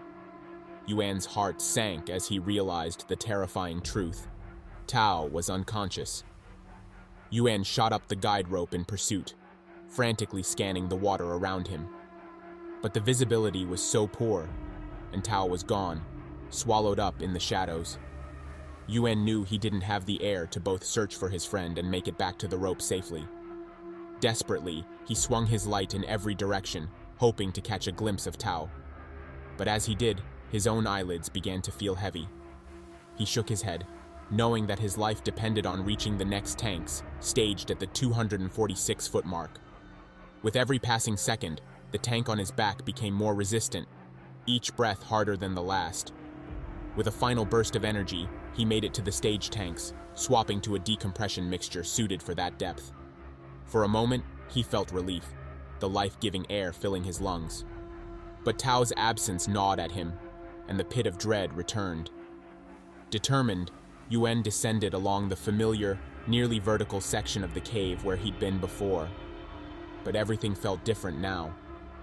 Yuan's heart sank as he realized the terrifying truth. Tao was unconscious. Yuan shot up the guide rope in pursuit, frantically scanning the water around him. But the visibility was so poor, and Tao was gone, swallowed up in the shadows. Yuan knew he didn't have the air to both search for his friend and make it back to the rope safely. Desperately, he swung his light in every direction, hoping to catch a glimpse of Tao. But as he did, his own eyelids began to feel heavy. He shook his head, knowing that his life depended on reaching the next tanks, staged at the 246-foot mark. With every passing second, the tank on his back became more resistant, each breath harder than the last. With a final burst of energy, he made it to the stage tanks, swapping to a decompression mixture suited for that depth. For a moment, he felt relief, the life-giving air filling his lungs. But Tao's absence gnawed at him, and the pit of dread returned. Determined, Yuan descended along the familiar, nearly vertical section of the cave where he'd been before. But everything felt different now.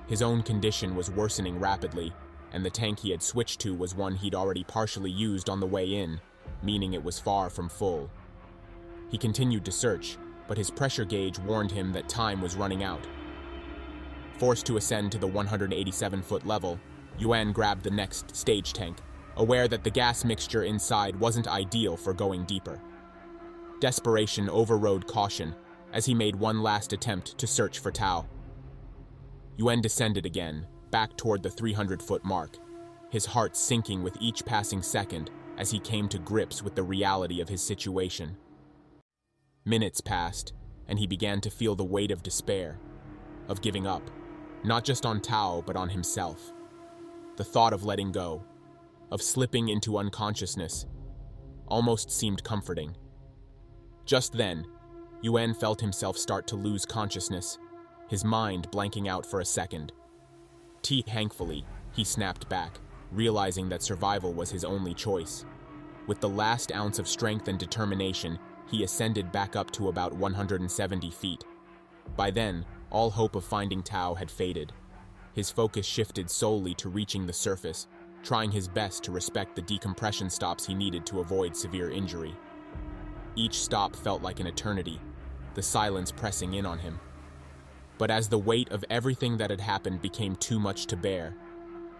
His own condition was worsening rapidly, and the tank he had switched to was one he'd already partially used on the way in, meaning it was far from full. He continued to search, but his pressure gauge warned him that time was running out. Forced to ascend to the 187-foot level, Yuan grabbed the next stage tank, aware that the gas mixture inside wasn't ideal for going deeper. Desperation overrode caution as he made one last attempt to search for Tao. Yuan descended again, back toward the 300-foot mark, his heart sinking with each passing second as he came to grips with the reality of his situation. Minutes passed, and he began to feel the weight of despair, of giving up, not just on Tao but on himself. The thought of letting go, of slipping into unconsciousness, almost seemed comforting. Just then, Yuan felt himself start to lose consciousness, his mind blanking out for a second. Thankfully, he snapped back, realizing that survival was his only choice. With the last ounce of strength and determination, he ascended back up to about 170 feet. By then, all hope of finding Tao had faded. His focus shifted solely to reaching the surface, trying his best to respect the decompression stops he needed to avoid severe injury. Each stop felt like an eternity, the silence pressing in on him. But as the weight of everything that had happened became too much to bear,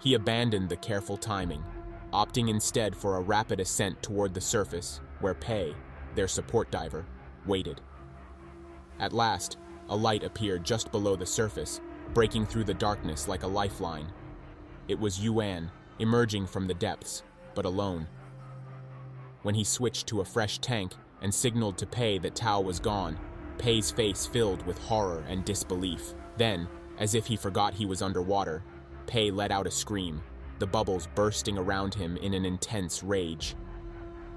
he abandoned the careful timing, opting instead for a rapid ascent toward the surface, where Pei, their support diver, waited. At last, a light appeared just below the surface, breaking through the darkness like a lifeline. It was Yuan, emerging from the depths, but alone. When he switched to a fresh tank and signaled to Pei that Tao was gone, Pei's face filled with horror and disbelief. Then, as if he forgot he was underwater, Pei let out a scream, the bubbles bursting around him in an intense rage.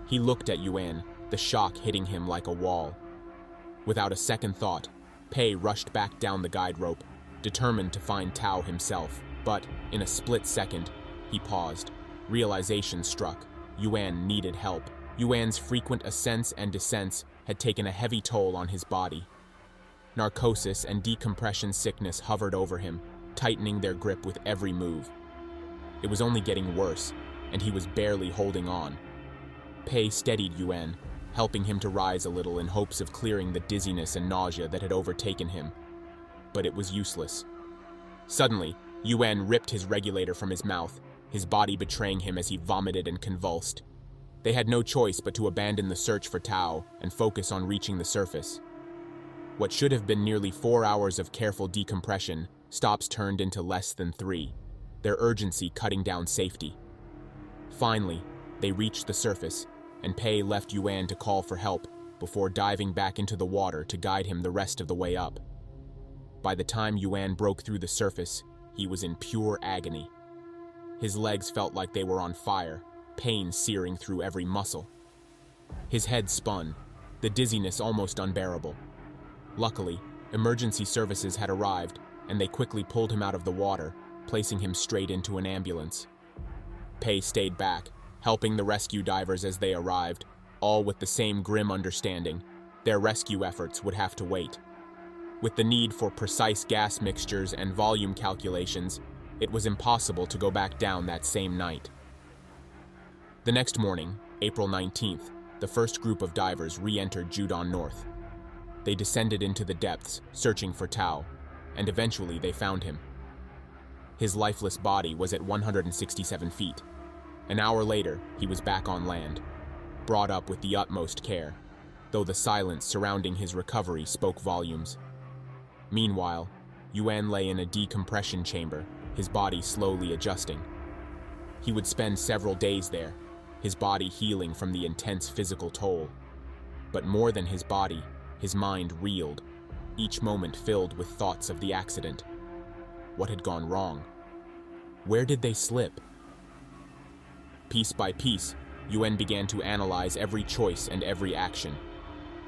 He looked at Yuan, the shock hitting him like a wall. Without a second thought, Pei rushed back down the guide rope, determined to find Tao himself. But, in a split second, he paused. Realization struck. Yuan needed help. Yuan's frequent ascents and descents had taken a heavy toll on his body. Narcosis and decompression sickness hovered over him, tightening their grip with every move. It was only getting worse, and he was barely holding on. Pei steadied Yuan, helping him to rise a little in hopes of clearing the dizziness and nausea that had overtaken him. But it was useless. Suddenly, Yuan ripped his regulator from his mouth, his body betraying him as he vomited and convulsed. They had no choice but to abandon the search for Tao and focus on reaching the surface. What should have been nearly 4 hours of careful decompression, stops turned into less than 3, their urgency cutting down safety. Finally, they reached the surface, and Pei left Yuan to call for help before diving back into the water to guide him the rest of the way up. By the time Yuan broke through the surface, he was in pure agony. His legs felt like they were on fire, pain searing through every muscle. His head spun, the dizziness almost unbearable. Luckily, emergency services had arrived, and they quickly pulled him out of the water, placing him straight into an ambulance. Pei stayed back, helping the rescue divers as they arrived, all with the same grim understanding: their rescue efforts would have to wait. With the need for precise gas mixtures and volume calculations, it was impossible to go back down that same night. The next morning, April 19th, the first group of divers re-entered Judon North. They descended into the depths, searching for Tao, and eventually they found him. His lifeless body was at 167 feet. An hour later, he was back on land, brought up with the utmost care, though the silence surrounding his recovery spoke volumes. Meanwhile, Yuan lay in a decompression chamber, his body slowly adjusting. He would spend several days there, his body healing from the intense physical toll. But more than his body, his mind reeled. each moment filled with thoughts of the accident. What had gone wrong? Where did they slip? Piece by piece, Yuen began to analyze every choice and every action.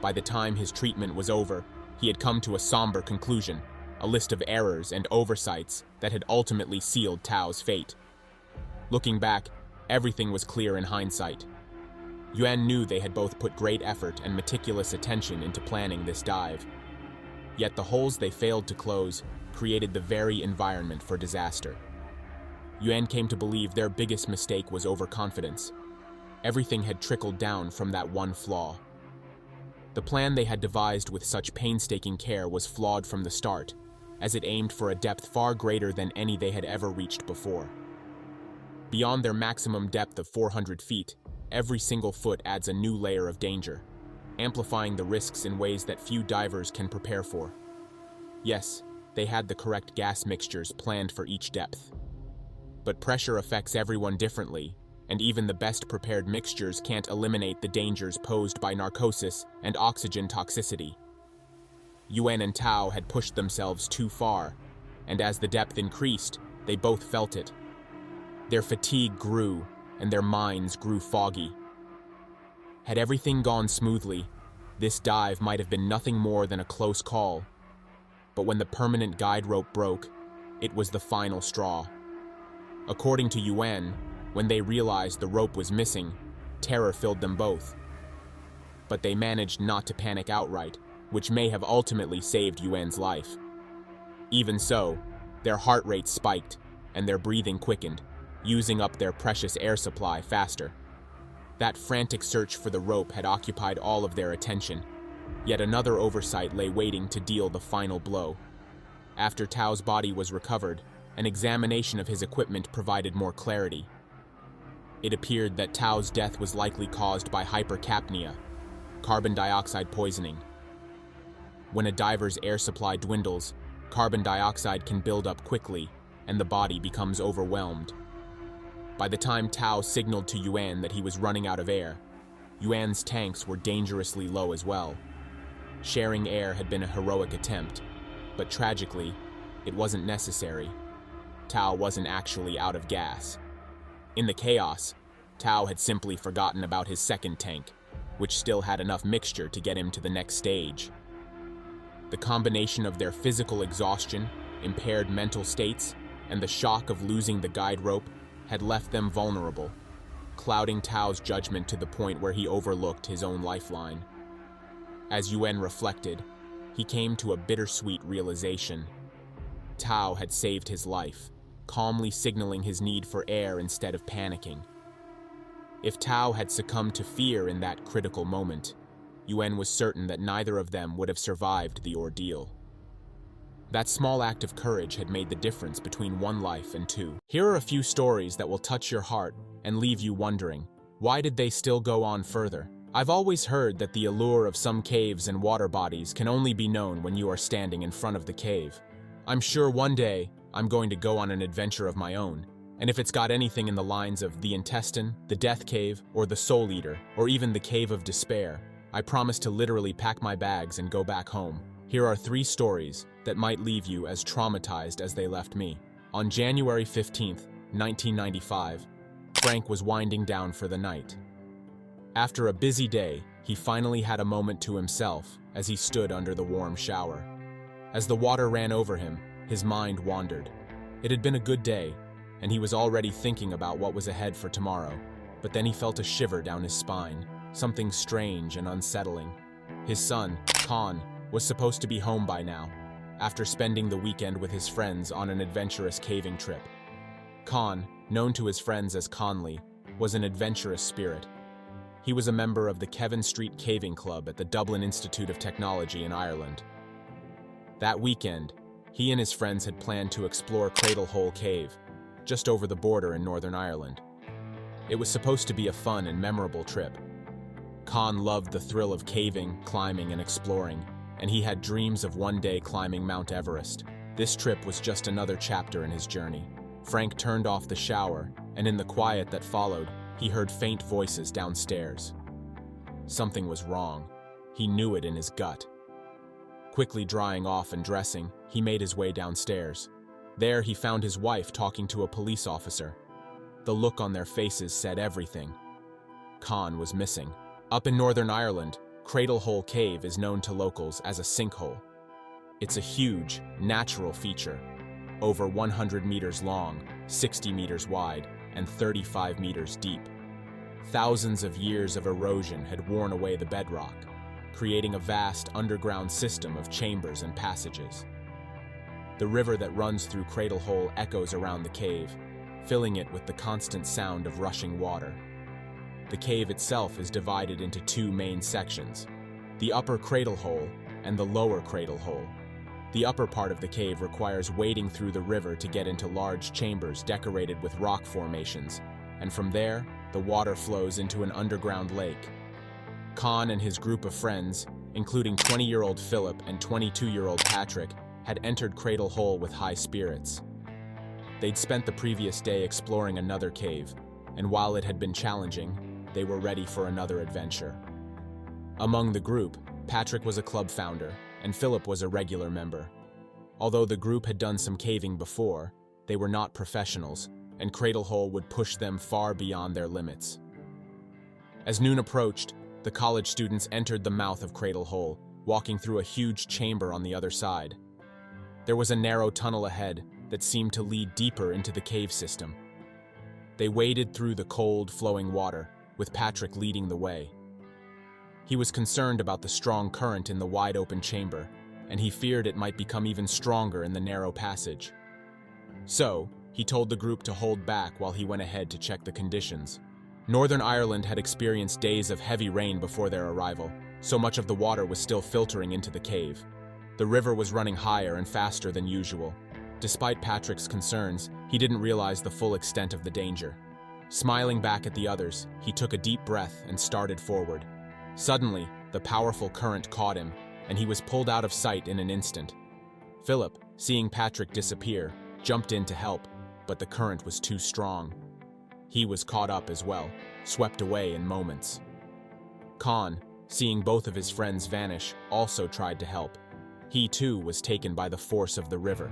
By the time his treatment was over, he had come to a somber conclusion, a list of errors and oversights that had ultimately sealed Tao's fate. Looking back, everything was clear in hindsight. Yuen knew they had both put great effort and meticulous attention into planning this dive. Yet the holes they failed to close created the very environment for disaster. Yuen came to believe their biggest mistake was overconfidence. Everything had trickled down from that one flaw. The plan they had devised with such painstaking care was flawed from the start, as it aimed for a depth far greater than any they had ever reached before. Beyond their maximum depth of 400 feet, every single foot adds a new layer of danger, amplifying the risks in ways that few divers can prepare for. Yes, they had the correct gas mixtures planned for each depth. But pressure affects everyone differently, and even the best prepared mixtures can't eliminate the dangers posed by narcosis and oxygen toxicity. Yuen and Tao had pushed themselves too far, and as the depth increased, they both felt it. Their fatigue grew, and their minds grew foggy. Had everything gone smoothly, this dive might have been nothing more than a close call. But when the permanent guide rope broke, it was the final straw. According to Yuen, when they realized the rope was missing, terror filled them both. But they managed not to panic outright, which may have ultimately saved Yuen's life. Even so, their heart rate spiked, and their breathing quickened, using up their precious air supply faster. That frantic search for the rope had occupied all of their attention, yet another oversight lay waiting to deal the final blow. After Tao's body was recovered, an examination of his equipment provided more clarity. It appeared that Tao's death was likely caused by hypercapnia, carbon dioxide poisoning. When a diver's air supply dwindles, carbon dioxide can build up quickly, and the body becomes overwhelmed. By the time Tao signaled to Yuen that he was running out of air, Yuen's tanks were dangerously low as well. Sharing air had been a heroic attempt, but tragically, it wasn't necessary. Tao wasn't actually out of gas. In the chaos, Tao had simply forgotten about his second tank, which still had enough mixture to get him to the next stage. The combination of their physical exhaustion, impaired mental states, and the shock of losing the guide rope had left them vulnerable, clouding Tao's judgment to the point where he overlooked his own lifeline. As Yuen reflected, he came to a bittersweet realization. Tao had saved his life, calmly signaling his need for air instead of panicking. If Tao had succumbed to fear in that critical moment, Yuen was certain that neither of them would have survived the ordeal. That small act of courage had made the difference between one life and two. Here are a few stories that will touch your heart and leave you wondering, why did they still go on further? I've always heard that the allure of some caves and water bodies can only be known when you are standing in front of the cave. I'm sure one day I'm going to go on an adventure of my own, and if it's got anything in the lines of the intestine, the death cave, or the soul eater, or even the cave of despair, I promise to literally pack my bags and go back home. Here are 3 stories that might leave you as traumatized as they left me. On January 15th, 1995, Frank was winding down for the night. After a busy day, he finally had a moment to himself as he stood under the warm shower. As the water ran over him, his mind wandered. It had been a good day, and he was already thinking about what was ahead for tomorrow, but then he felt a shiver down his spine, something strange and unsettling. His son, Khan, was supposed to be home by now, after spending the weekend with his friends on an adventurous caving trip. Khan, known to his friends as Conley, was an adventurous spirit. He was a member of the Kevin Street Caving Club at the Dublin Institute of Technology in Ireland. That weekend, he and his friends had planned to explore Cradle Hole Cave, just over the border in Northern Ireland. It was supposed to be a fun and memorable trip. Khan loved the thrill of caving, climbing, and exploring, and he had dreams of one day climbing Mount Everest. This trip was just another chapter in his journey. Frank turned off the shower, and in the quiet that followed, he heard faint voices downstairs. Something was wrong. He knew it in his gut. Quickly drying off and dressing, he made his way downstairs. There he found his wife talking to a police officer. The look on their faces said everything. Con was missing. Up in Northern Ireland, Cradle Hole Cave is known to locals as a sinkhole. It's a huge, natural feature, over 100 meters long, 60 meters wide, and 35 meters deep. Thousands of years of erosion had worn away the bedrock, creating a vast underground system of chambers and passages. The river that runs through Cradle Hole echoes around the cave, filling it with the constant sound of rushing water. The cave itself is divided into two main sections, the upper Cradle Hole and the lower Cradle Hole. The upper part of the cave requires wading through the river to get into large chambers decorated with rock formations, and from there, the water flows into an underground lake. Con and his group of friends, including 20-year-old Philip and 22-year-old Patrick, had entered Cradle Hole with high spirits. They'd spent the previous day exploring another cave, and while it had been challenging, they were ready for another adventure. Among the group, Patrick was a club founder, and Philip was a regular member. Although the group had done some caving before, they were not professionals, and Cradle Hole would push them far beyond their limits. As noon approached, the college students entered the mouth of Cradle Hole, walking through a huge chamber on the other side. There was a narrow tunnel ahead that seemed to lead deeper into the cave system. They waded through the cold, flowing water, with Patrick leading the way. He was concerned about the strong current in the wide-open chamber, and he feared it might become even stronger in the narrow passage. So, he told the group to hold back while he went ahead to check the conditions. Northern Ireland had experienced days of heavy rain before their arrival, so much of the water was still filtering into the cave. The river was running higher and faster than usual. Despite Patrick's concerns, he didn't realize the full extent of the danger. Smiling back at the others, he took a deep breath and started forward. Suddenly, the powerful current caught him, and he was pulled out of sight in an instant. Philip, seeing Patrick disappear, jumped in to help, but the current was too strong. He was caught up as well, swept away in moments. Con, seeing both of his friends vanish, also tried to help. He too was taken by the force of the river.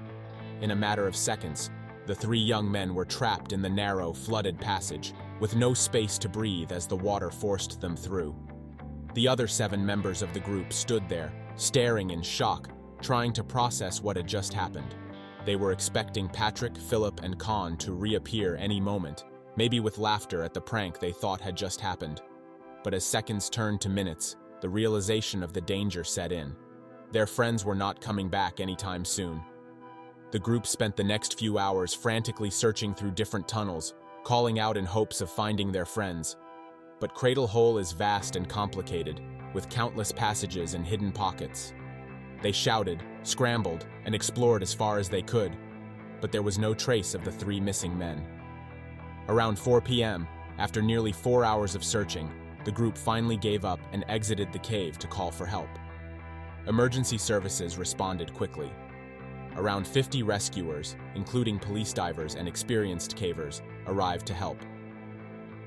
In a matter of seconds, the three young men were trapped in the narrow, flooded passage, with no space to breathe as the water forced them through. The other 7 members of the group stood there, staring in shock, trying to process what had just happened. They were expecting Patrick, Philip, and Con to reappear any moment, maybe with laughter at the prank they thought had just happened. But as seconds turned to minutes, the realization of the danger set in. Their friends were not coming back anytime soon. The group spent the next few hours frantically searching through different tunnels, calling out in hopes of finding their friends. But Cradle Hole is vast and complicated, with countless passages and hidden pockets. They shouted, scrambled, and explored as far as they could, but there was no trace of the 3 missing men. Around 4 p.m., after nearly 4 hours of searching, the group finally gave up and exited the cave to call for help. Emergency services responded quickly. Around 50 rescuers, including police divers and experienced cavers, arrived to help.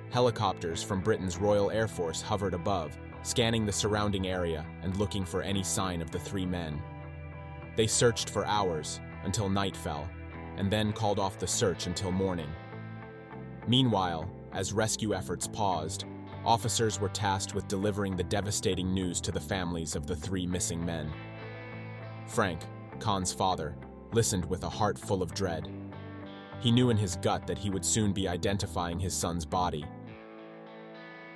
Helicopters from Britain's Royal Air Force hovered above, scanning the surrounding area and looking for any sign of the 3 men. They searched for hours, until night fell, and then called off the search until morning. Meanwhile, as rescue efforts paused, officers were tasked with delivering the devastating news to the families of the 3 missing men. Frank, Con's father, listened with a heart full of dread. He knew in his gut that he would soon be identifying his son's body.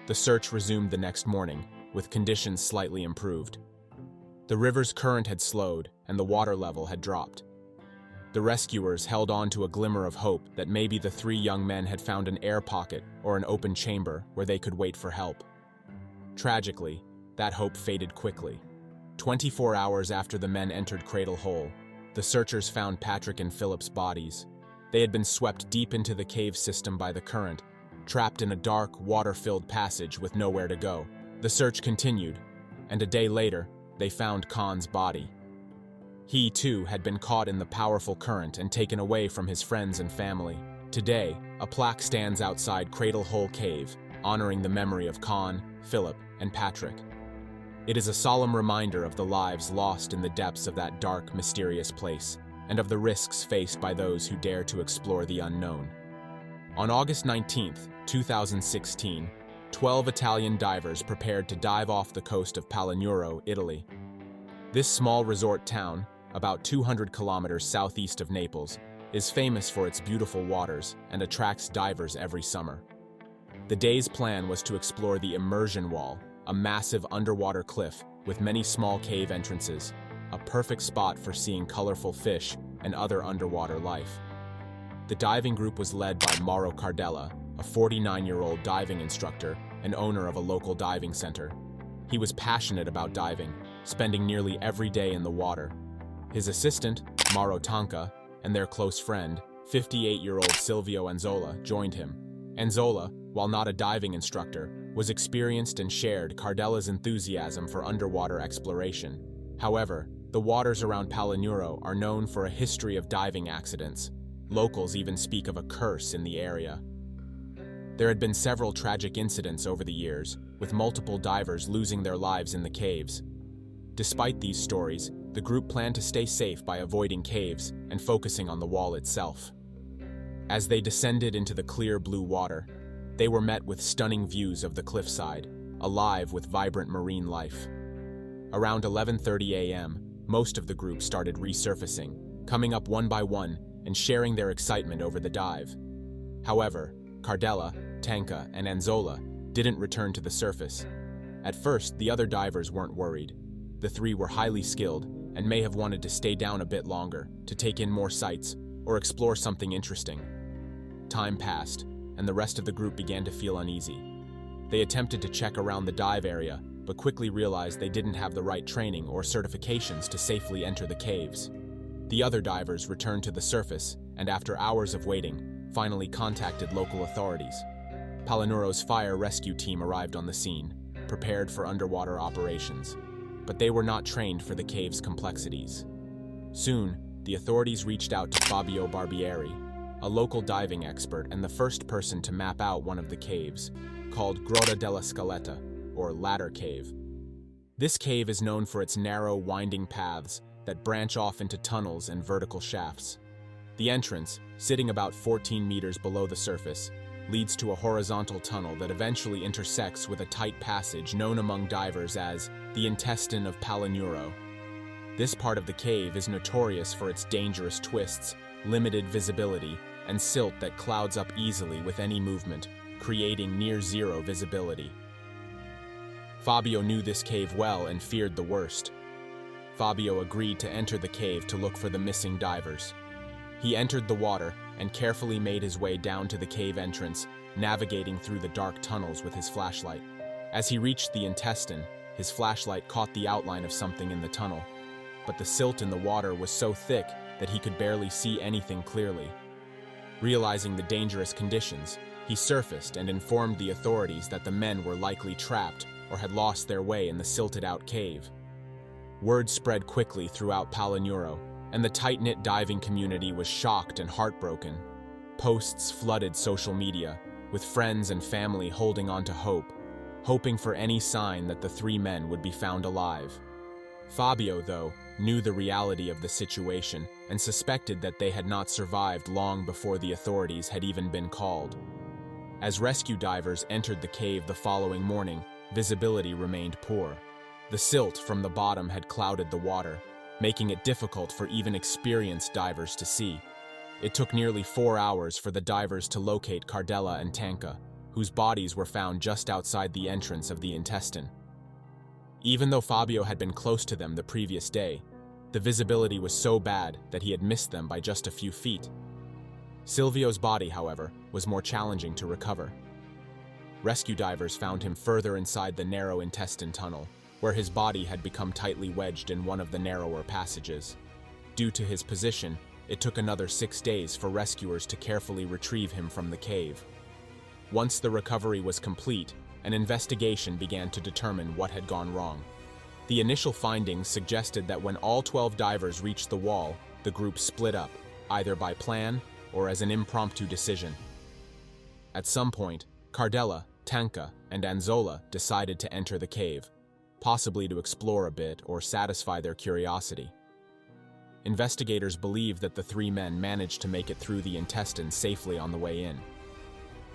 The search resumed the next morning, with conditions slightly improved. The river's current had slowed, and the water level had dropped. The rescuers held on to a glimmer of hope that maybe the 3 young men had found an air pocket or an open chamber where they could wait for help. Tragically, that hope faded quickly. 24 hours after the men entered Cradle Hole, the searchers found Patrick and Philip's bodies. They had been swept deep into the cave system by the current, trapped in a dark, water-filled passage with nowhere to go. The search continued, and a day later, they found Con's body. He, too, had been caught in the powerful current and taken away from his friends and family. Today, a plaque stands outside Cradle Hole Cave, honoring the memory of Con, Philip, and Patrick. It is a solemn reminder of the lives lost in the depths of that dark, mysterious place, and of the risks faced by those who dare to explore the unknown. On August 19, 2016, 12 Italian divers prepared to dive off the coast of Palinuro, Italy. This small resort town, about 200 kilometers southeast of Naples, is famous for its beautiful waters and attracts divers every summer. The day's plan was to explore the immersion wall, a massive underwater cliff with many small cave entrances, a perfect spot for seeing colorful fish and other underwater life. The diving group was led by Mauro Cardella, a 49-year-old diving instructor and owner of a local diving center. He was passionate about diving, spending nearly every day in the water. His assistant, Mauro Tanca, and their close friend, 58-year-old Silvio Anzola, joined him. Anzola, while not a diving instructor, was experienced and shared Cardella's enthusiasm for underwater exploration. However, the waters around Palinuro are known for a history of diving accidents. Locals even speak of a curse in the area. There had been several tragic incidents over the years, with multiple divers losing their lives in the caves. Despite these stories, the group planned to stay safe by avoiding caves and focusing on the wall itself. As they descended into the clear blue water, they were met with stunning views of the cliffside, alive with vibrant marine life. Around 11:30 a.m., most of the group started resurfacing, coming up one by one and sharing their excitement over the dive. However, Cardella, Tanca, and Anzola didn't return to the surface. At first, the other divers weren't worried. The three were highly skilled and may have wanted to stay down a bit longer to take in more sights or explore something interesting. Time passed, and the rest of the group began to feel uneasy. They attempted to check around the dive area, but quickly realized they didn't have the right training or certifications to safely enter the caves. The other divers returned to the surface, and after hours of waiting, finally contacted local authorities. Palinuro's fire rescue team arrived on the scene, prepared for underwater operations, but they were not trained for the cave's complexities. Soon, the authorities reached out to Fabio Barbieri, a local diving expert and the first person to map out one of the caves, called Grotta della Scaletta, or Ladder Cave. This cave is known for its narrow, winding paths that branch off into tunnels and vertical shafts. The entrance, sitting about 14 meters below the surface, leads to a horizontal tunnel that eventually intersects with a tight passage known among divers as the intestine of Palinuro. This part of the cave is notorious for its dangerous twists, limited visibility, and silt that clouds up easily with any movement, creating near-zero visibility. Fabio knew this cave well and feared the worst. Fabio agreed to enter the cave to look for the missing divers. He entered the water and carefully made his way down to the cave entrance, navigating through the dark tunnels with his flashlight. As he reached the intestine, his flashlight caught the outline of something in the tunnel, but the silt in the water was so thick that he could barely see anything clearly. Realizing the dangerous conditions, he surfaced and informed the authorities that the men were likely trapped or had lost their way in the silted-out cave. Word spread quickly throughout Palinuro, and the tight-knit diving community was shocked and heartbroken. Posts flooded social media, with friends and family holding on to hope, hoping for any sign that the three men would be found alive. Fabio, though, knew the reality of the situation and suspected that they had not survived long before the authorities had even been called. As rescue divers entered the cave the following morning, visibility remained poor. The silt from the bottom had clouded the water, making it difficult for even experienced divers to see. It took nearly 4 hours for the divers to locate Cardella and Tanca, whose bodies were found just outside the entrance of the intestine. Even though Fabio had been close to them the previous day, the visibility was so bad that he had missed them by just a few feet. Silvio's body, however, was more challenging to recover. Rescue divers found him further inside the narrow intestine tunnel, where his body had become tightly wedged in one of the narrower passages. Due to his position, it took another 6 days for rescuers to carefully retrieve him from the cave. Once the recovery was complete, an investigation began to determine what had gone wrong. The initial findings suggested that when all 12 divers reached the wall, the group split up, either by plan or as an impromptu decision. At some point, Cardella, Tanca, and Anzola decided to enter the cave. possibly to explore a bit or satisfy their curiosity. Investigators believe that the three men managed to make it through the intestines safely on the way in.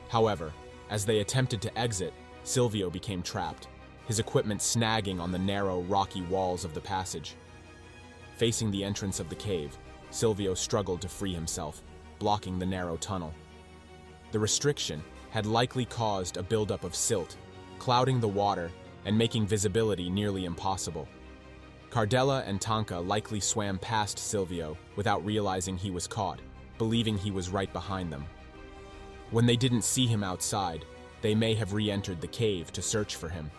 However, as they attempted to exit, Silvio became trapped, his equipment snagging on the narrow, rocky walls of the passage. Facing the entrance of the cave, Silvio struggled to free himself, blocking the narrow tunnel. The restriction had likely caused a buildup of silt, clouding the water and making visibility nearly impossible. Cardella and Tonka likely swam past Silvio without realizing he was caught, believing he was right behind them. When they didn't see him outside, they may have re-entered the cave to search for him.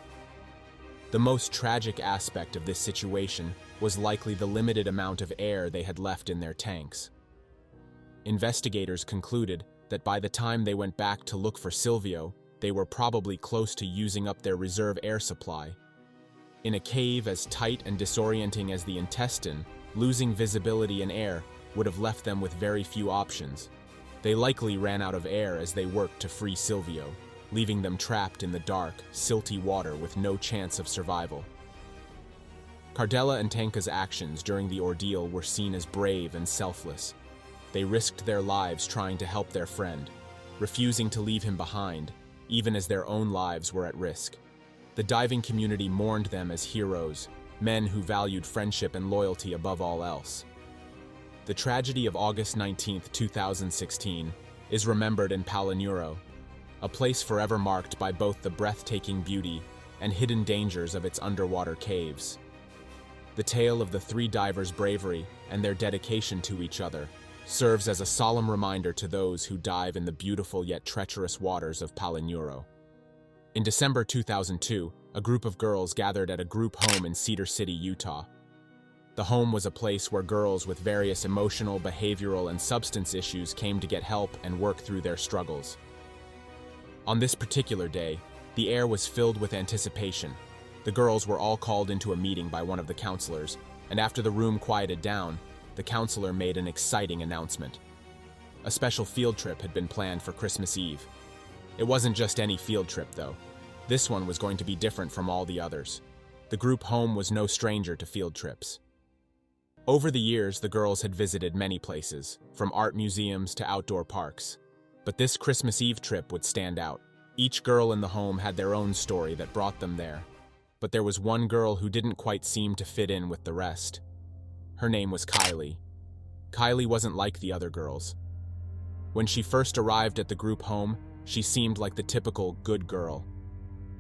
The most tragic aspect of this situation was likely the limited amount of air they had left in their tanks. Investigators concluded that by the time they went back to look for Silvio, they were probably close to using up their reserve air supply. In a cave as tight and disorienting as the intestine, losing visibility and air would have left them with very few options. They likely ran out of air as they worked to free Silvio, leaving them trapped in the dark, silty water with no chance of survival. Cardella and Tanka's actions during the ordeal were seen as brave and selfless. They risked their lives trying to help their friend, refusing to leave him behind, even as their own lives were at risk. The diving community mourned them as heroes, men who valued friendship and loyalty above all else. The tragedy of August 19, 2016, is remembered in Palinuro, a place forever marked by both the breathtaking beauty and hidden dangers of its underwater caves. The tale of the three divers' bravery and their dedication to each other serves as a solemn reminder to those who dive in the beautiful yet treacherous waters of Palinuro. In December 2002, a group of girls gathered at a group home in Cedar City, Utah. The home was a place where girls with various emotional, behavioral, and substance issues came to get help and work through their struggles. On this particular day, the air was filled with anticipation. The girls were all called into a meeting by one of the counselors, and after the room quieted down, the counselor made an exciting announcement. A special field trip had been planned for Christmas Eve. It wasn't just any field trip, though. This one was going to be different from all the others. The group home was no stranger to field trips. Over the years, the girls had visited many places, from art museums to outdoor parks. But this Christmas Eve trip would stand out. Each girl in the home had their own story that brought them there. But there was one girl who didn't quite seem to fit in with the rest. Her name was Kylie. Kylie wasn't like the other girls. When she first arrived at the group home, she seemed like the typical good girl.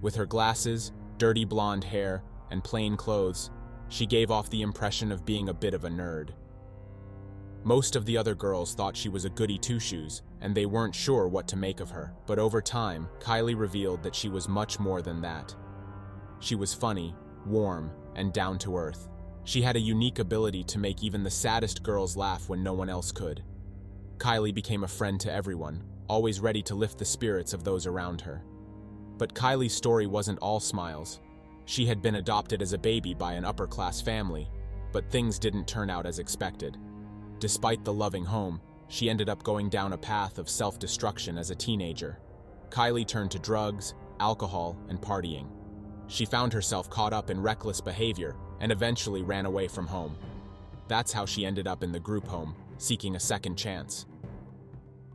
With her glasses, dirty blonde hair, and plain clothes, she gave off the impression of being a bit of a nerd. Most of the other girls thought she was a goody two-shoes, and they weren't sure what to make of her. But over time, Kylie revealed that she was much more than that. She was funny, warm, and down to earth. She had a unique ability to make even the saddest girls laugh when no one else could. Kylie became a friend to everyone, always ready to lift the spirits of those around her. But Kylie's story wasn't all smiles. She had been adopted as a baby by an upper-class family, but things didn't turn out as expected. Despite the loving home, she ended up going down a path of self-destruction as a teenager. Kylie turned to drugs, alcohol, and partying. She found herself caught up in reckless behavior and eventually ran away from home. That's how she ended up in the group home, seeking a second chance.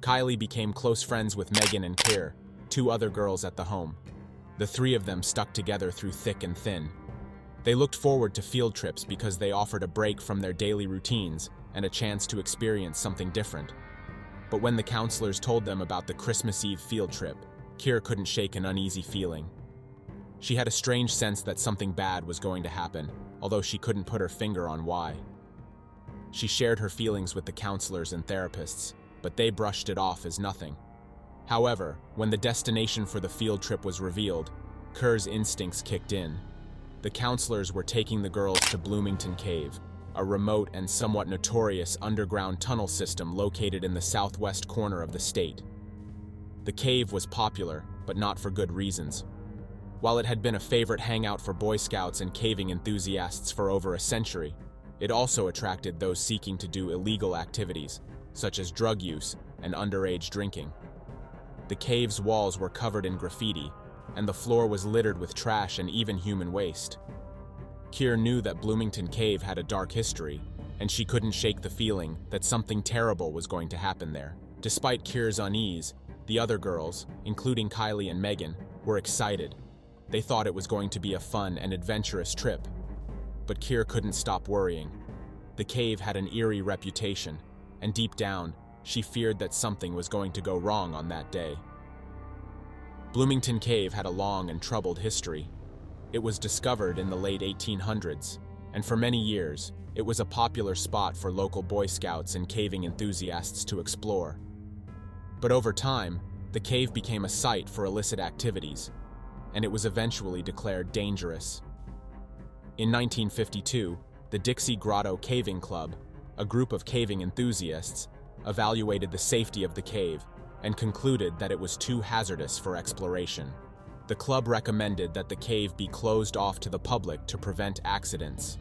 Kylie became close friends with Megan and Keir, two other girls at the home. The three of them stuck together through thick and thin. They looked forward to field trips because they offered a break from their daily routines and a chance to experience something different. But when the counselors told them about the Christmas Eve field trip, Keir couldn't shake an uneasy feeling. She had a strange sense that something bad was going to happen, although she couldn't put her finger on why. She shared her feelings with the counselors and therapists, but they brushed it off as nothing. However, when the destination for the field trip was revealed, Keir's instincts kicked in. The counselors were taking the girls to Bloomington Cave, a remote and somewhat notorious underground tunnel system located in the southwest corner of the state. The cave was popular, but not for good reasons. While it had been a favorite hangout for Boy Scouts and caving enthusiasts for over a century, it also attracted those seeking to do illegal activities, such as drug use and underage drinking. The cave's walls were covered in graffiti, and the floor was littered with trash and even human waste. Keir knew that Bloomington Cave had a dark history, and she couldn't shake the feeling that something terrible was going to happen there. Despite Keir's unease, the other girls, including Kylie and Megan, were excited. They thought it was going to be a fun and adventurous trip. But Keir couldn't stop worrying. The cave had an eerie reputation, and deep down, she feared that something was going to go wrong on that day. Bloomington Cave had a long and troubled history. It was discovered in the late 1800s, and for many years, it was a popular spot for local Boy Scouts and caving enthusiasts to explore. But over time, the cave became a site for illicit activities, and it was eventually declared dangerous. In 1952, the Dixie Grotto Caving Club, a group of caving enthusiasts, evaluated the safety of the cave and concluded that it was too hazardous for exploration. The club recommended that the cave be closed off to the public to prevent accidents.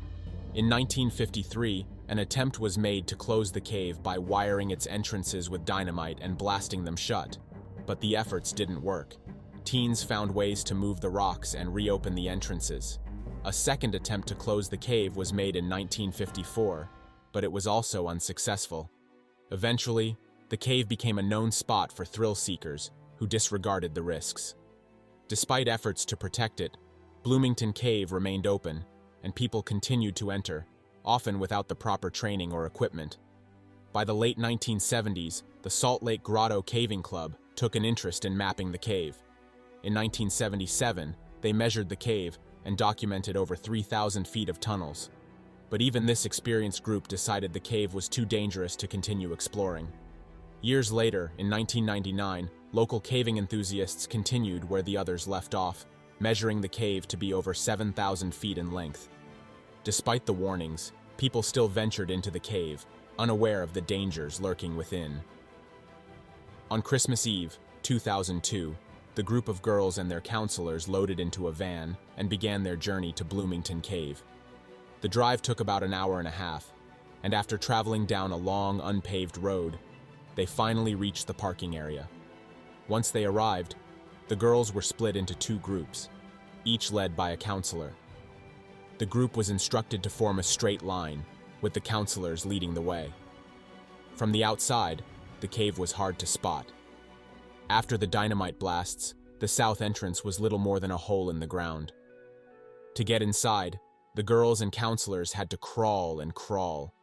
In 1953, an attempt was made to close the cave by wiring its entrances with dynamite and blasting them shut, but the efforts didn't work. Teens found ways to move the rocks and reopen the entrances. A second attempt to close the cave was made in 1954, but it was also unsuccessful. Eventually, the cave became a known spot for thrill seekers who disregarded the risks. Despite efforts to protect it, Bloomington Cave remained open, and people continued to enter, often without the proper training or equipment. By the late 1970s, the Salt Lake Grotto Caving Club took an interest in mapping the cave. In 1977, they measured the cave and documented over 3,000 feet of tunnels. But even this experienced group decided the cave was too dangerous to continue exploring. Years later, in 1999, local caving enthusiasts continued where the others left off, measuring the cave to be over 7,000 feet in length. Despite the warnings, people still ventured into the cave, unaware of the dangers lurking within. On Christmas Eve, 2002, the group of girls and their counselors loaded into a van and began their journey to Bloomington Cave. The drive took about an hour and a half, and after traveling down a long, unpaved road, they finally reached the parking area. Once they arrived, the girls were split into two groups, each led by a counselor. The group was instructed to form a straight line, with the counselors leading the way. From the outside, the cave was hard to spot. After the dynamite blasts, the south entrance was little more than a hole in the ground. To get inside, the girls and counselors had to crawl and crawl.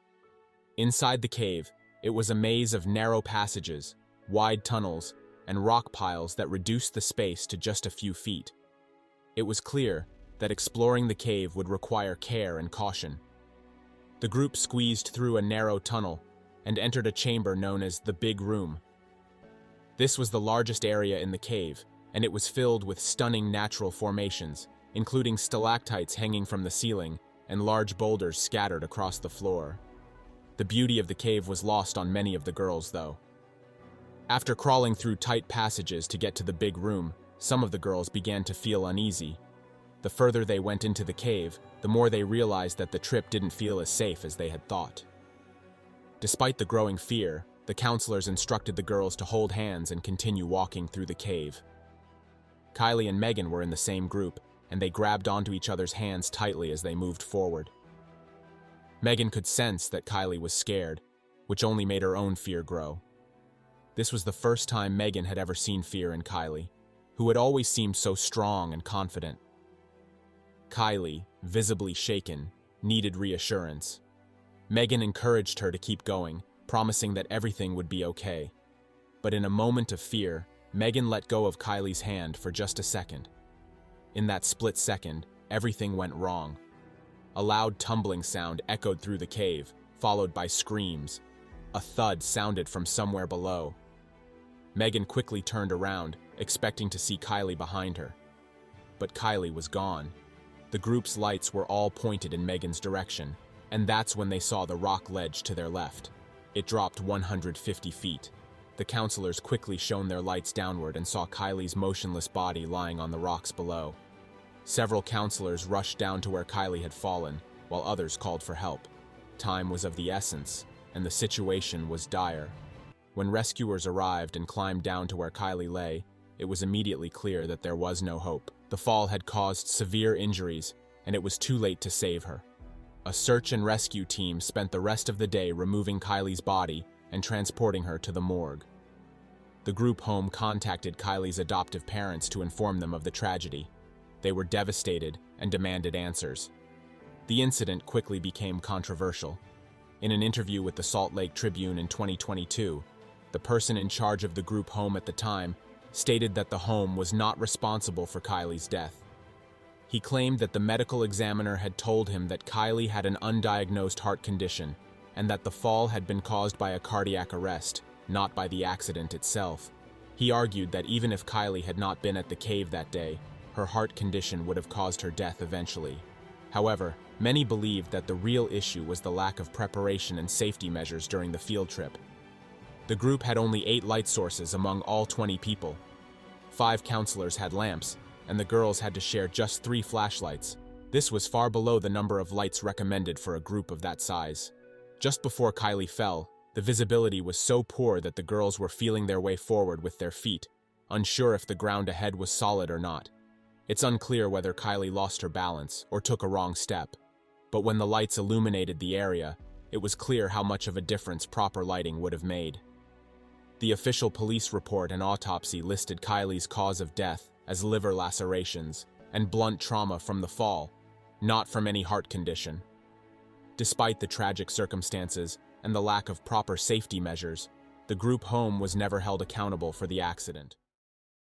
Inside the cave, it was a maze of narrow passages, wide tunnels, and rock piles that reduced the space to just a few feet. It was clear that exploring the cave would require care and caution. The group squeezed through a narrow tunnel and entered a chamber known as the Big Room. This was the largest area in the cave, and it was filled with stunning natural formations, including stalactites hanging from the ceiling and large boulders scattered across the floor. The beauty of the cave was lost on many of the girls, though. After crawling through tight passages to get to the big room, some of the girls began to feel uneasy. The further they went into the cave, the more they realized that the trip didn't feel as safe as they had thought. Despite the growing fear, the counselors instructed the girls to hold hands and continue walking through the cave. Kylie and Megan were in the same group, and they grabbed onto each other's hands tightly as they moved forward. Megan could sense that Kylie was scared, which only made her own fear grow. This was the first time Megan had ever seen fear in Kylie, who had always seemed so strong and confident. Kylie, visibly shaken, needed reassurance. Megan encouraged her to keep going, promising that everything would be okay. But in a moment of fear, Megan let go of Kylie's hand for just a second. In that split second, everything went wrong. A loud tumbling sound echoed through the cave, followed by screams. A thud sounded from somewhere below. Megan quickly turned around, expecting to see Kylie behind her. But Kylie was gone. The group's lights were all pointed in Megan's direction, and that's when they saw the rock ledge to their left. It dropped 150 feet. The counselors quickly shone their lights downward and saw Kylie's motionless body lying on the rocks below. Several counselors rushed down to where Kylie had fallen, while others called for help. Time was of the essence, and the situation was dire. When rescuers arrived and climbed down to where Kylie lay, it was immediately clear that there was no hope. The fall had caused severe injuries, and it was too late to save her. A search and rescue team spent the rest of the day removing Kylie's body and transporting her to the morgue. The group home contacted Kylie's adoptive parents to inform them of the tragedy. They were devastated and demanded answers. The incident quickly became controversial. In an interview with the Salt Lake Tribune in 2022, the person in charge of the group home at the time stated that the home was not responsible for Kylie's death. He claimed that the medical examiner had told him that Kylie had an undiagnosed heart condition and that the fall had been caused by a cardiac arrest, not by the accident itself. He argued that even if Kylie had not been at the cave that day, her heart condition would have caused her death eventually. However, many believed that the real issue was the lack of preparation and safety measures during the field trip. The group had only 8 light sources among all 20 people. 5 counselors had lamps, and the girls had to share just 3 flashlights. This was far below the number of lights recommended for a group of that size. Just before Kylie fell, the visibility was so poor that the girls were feeling their way forward with their feet, unsure if the ground ahead was solid or not. It's unclear whether Kylie lost her balance or took a wrong step, but when the lights illuminated the area, it was clear how much of a difference proper lighting would have made. The official police report and autopsy listed Kylie's cause of death as liver lacerations and blunt trauma from the fall, not from any heart condition. Despite the tragic circumstances and the lack of proper safety measures, the group home was never held accountable for the accident.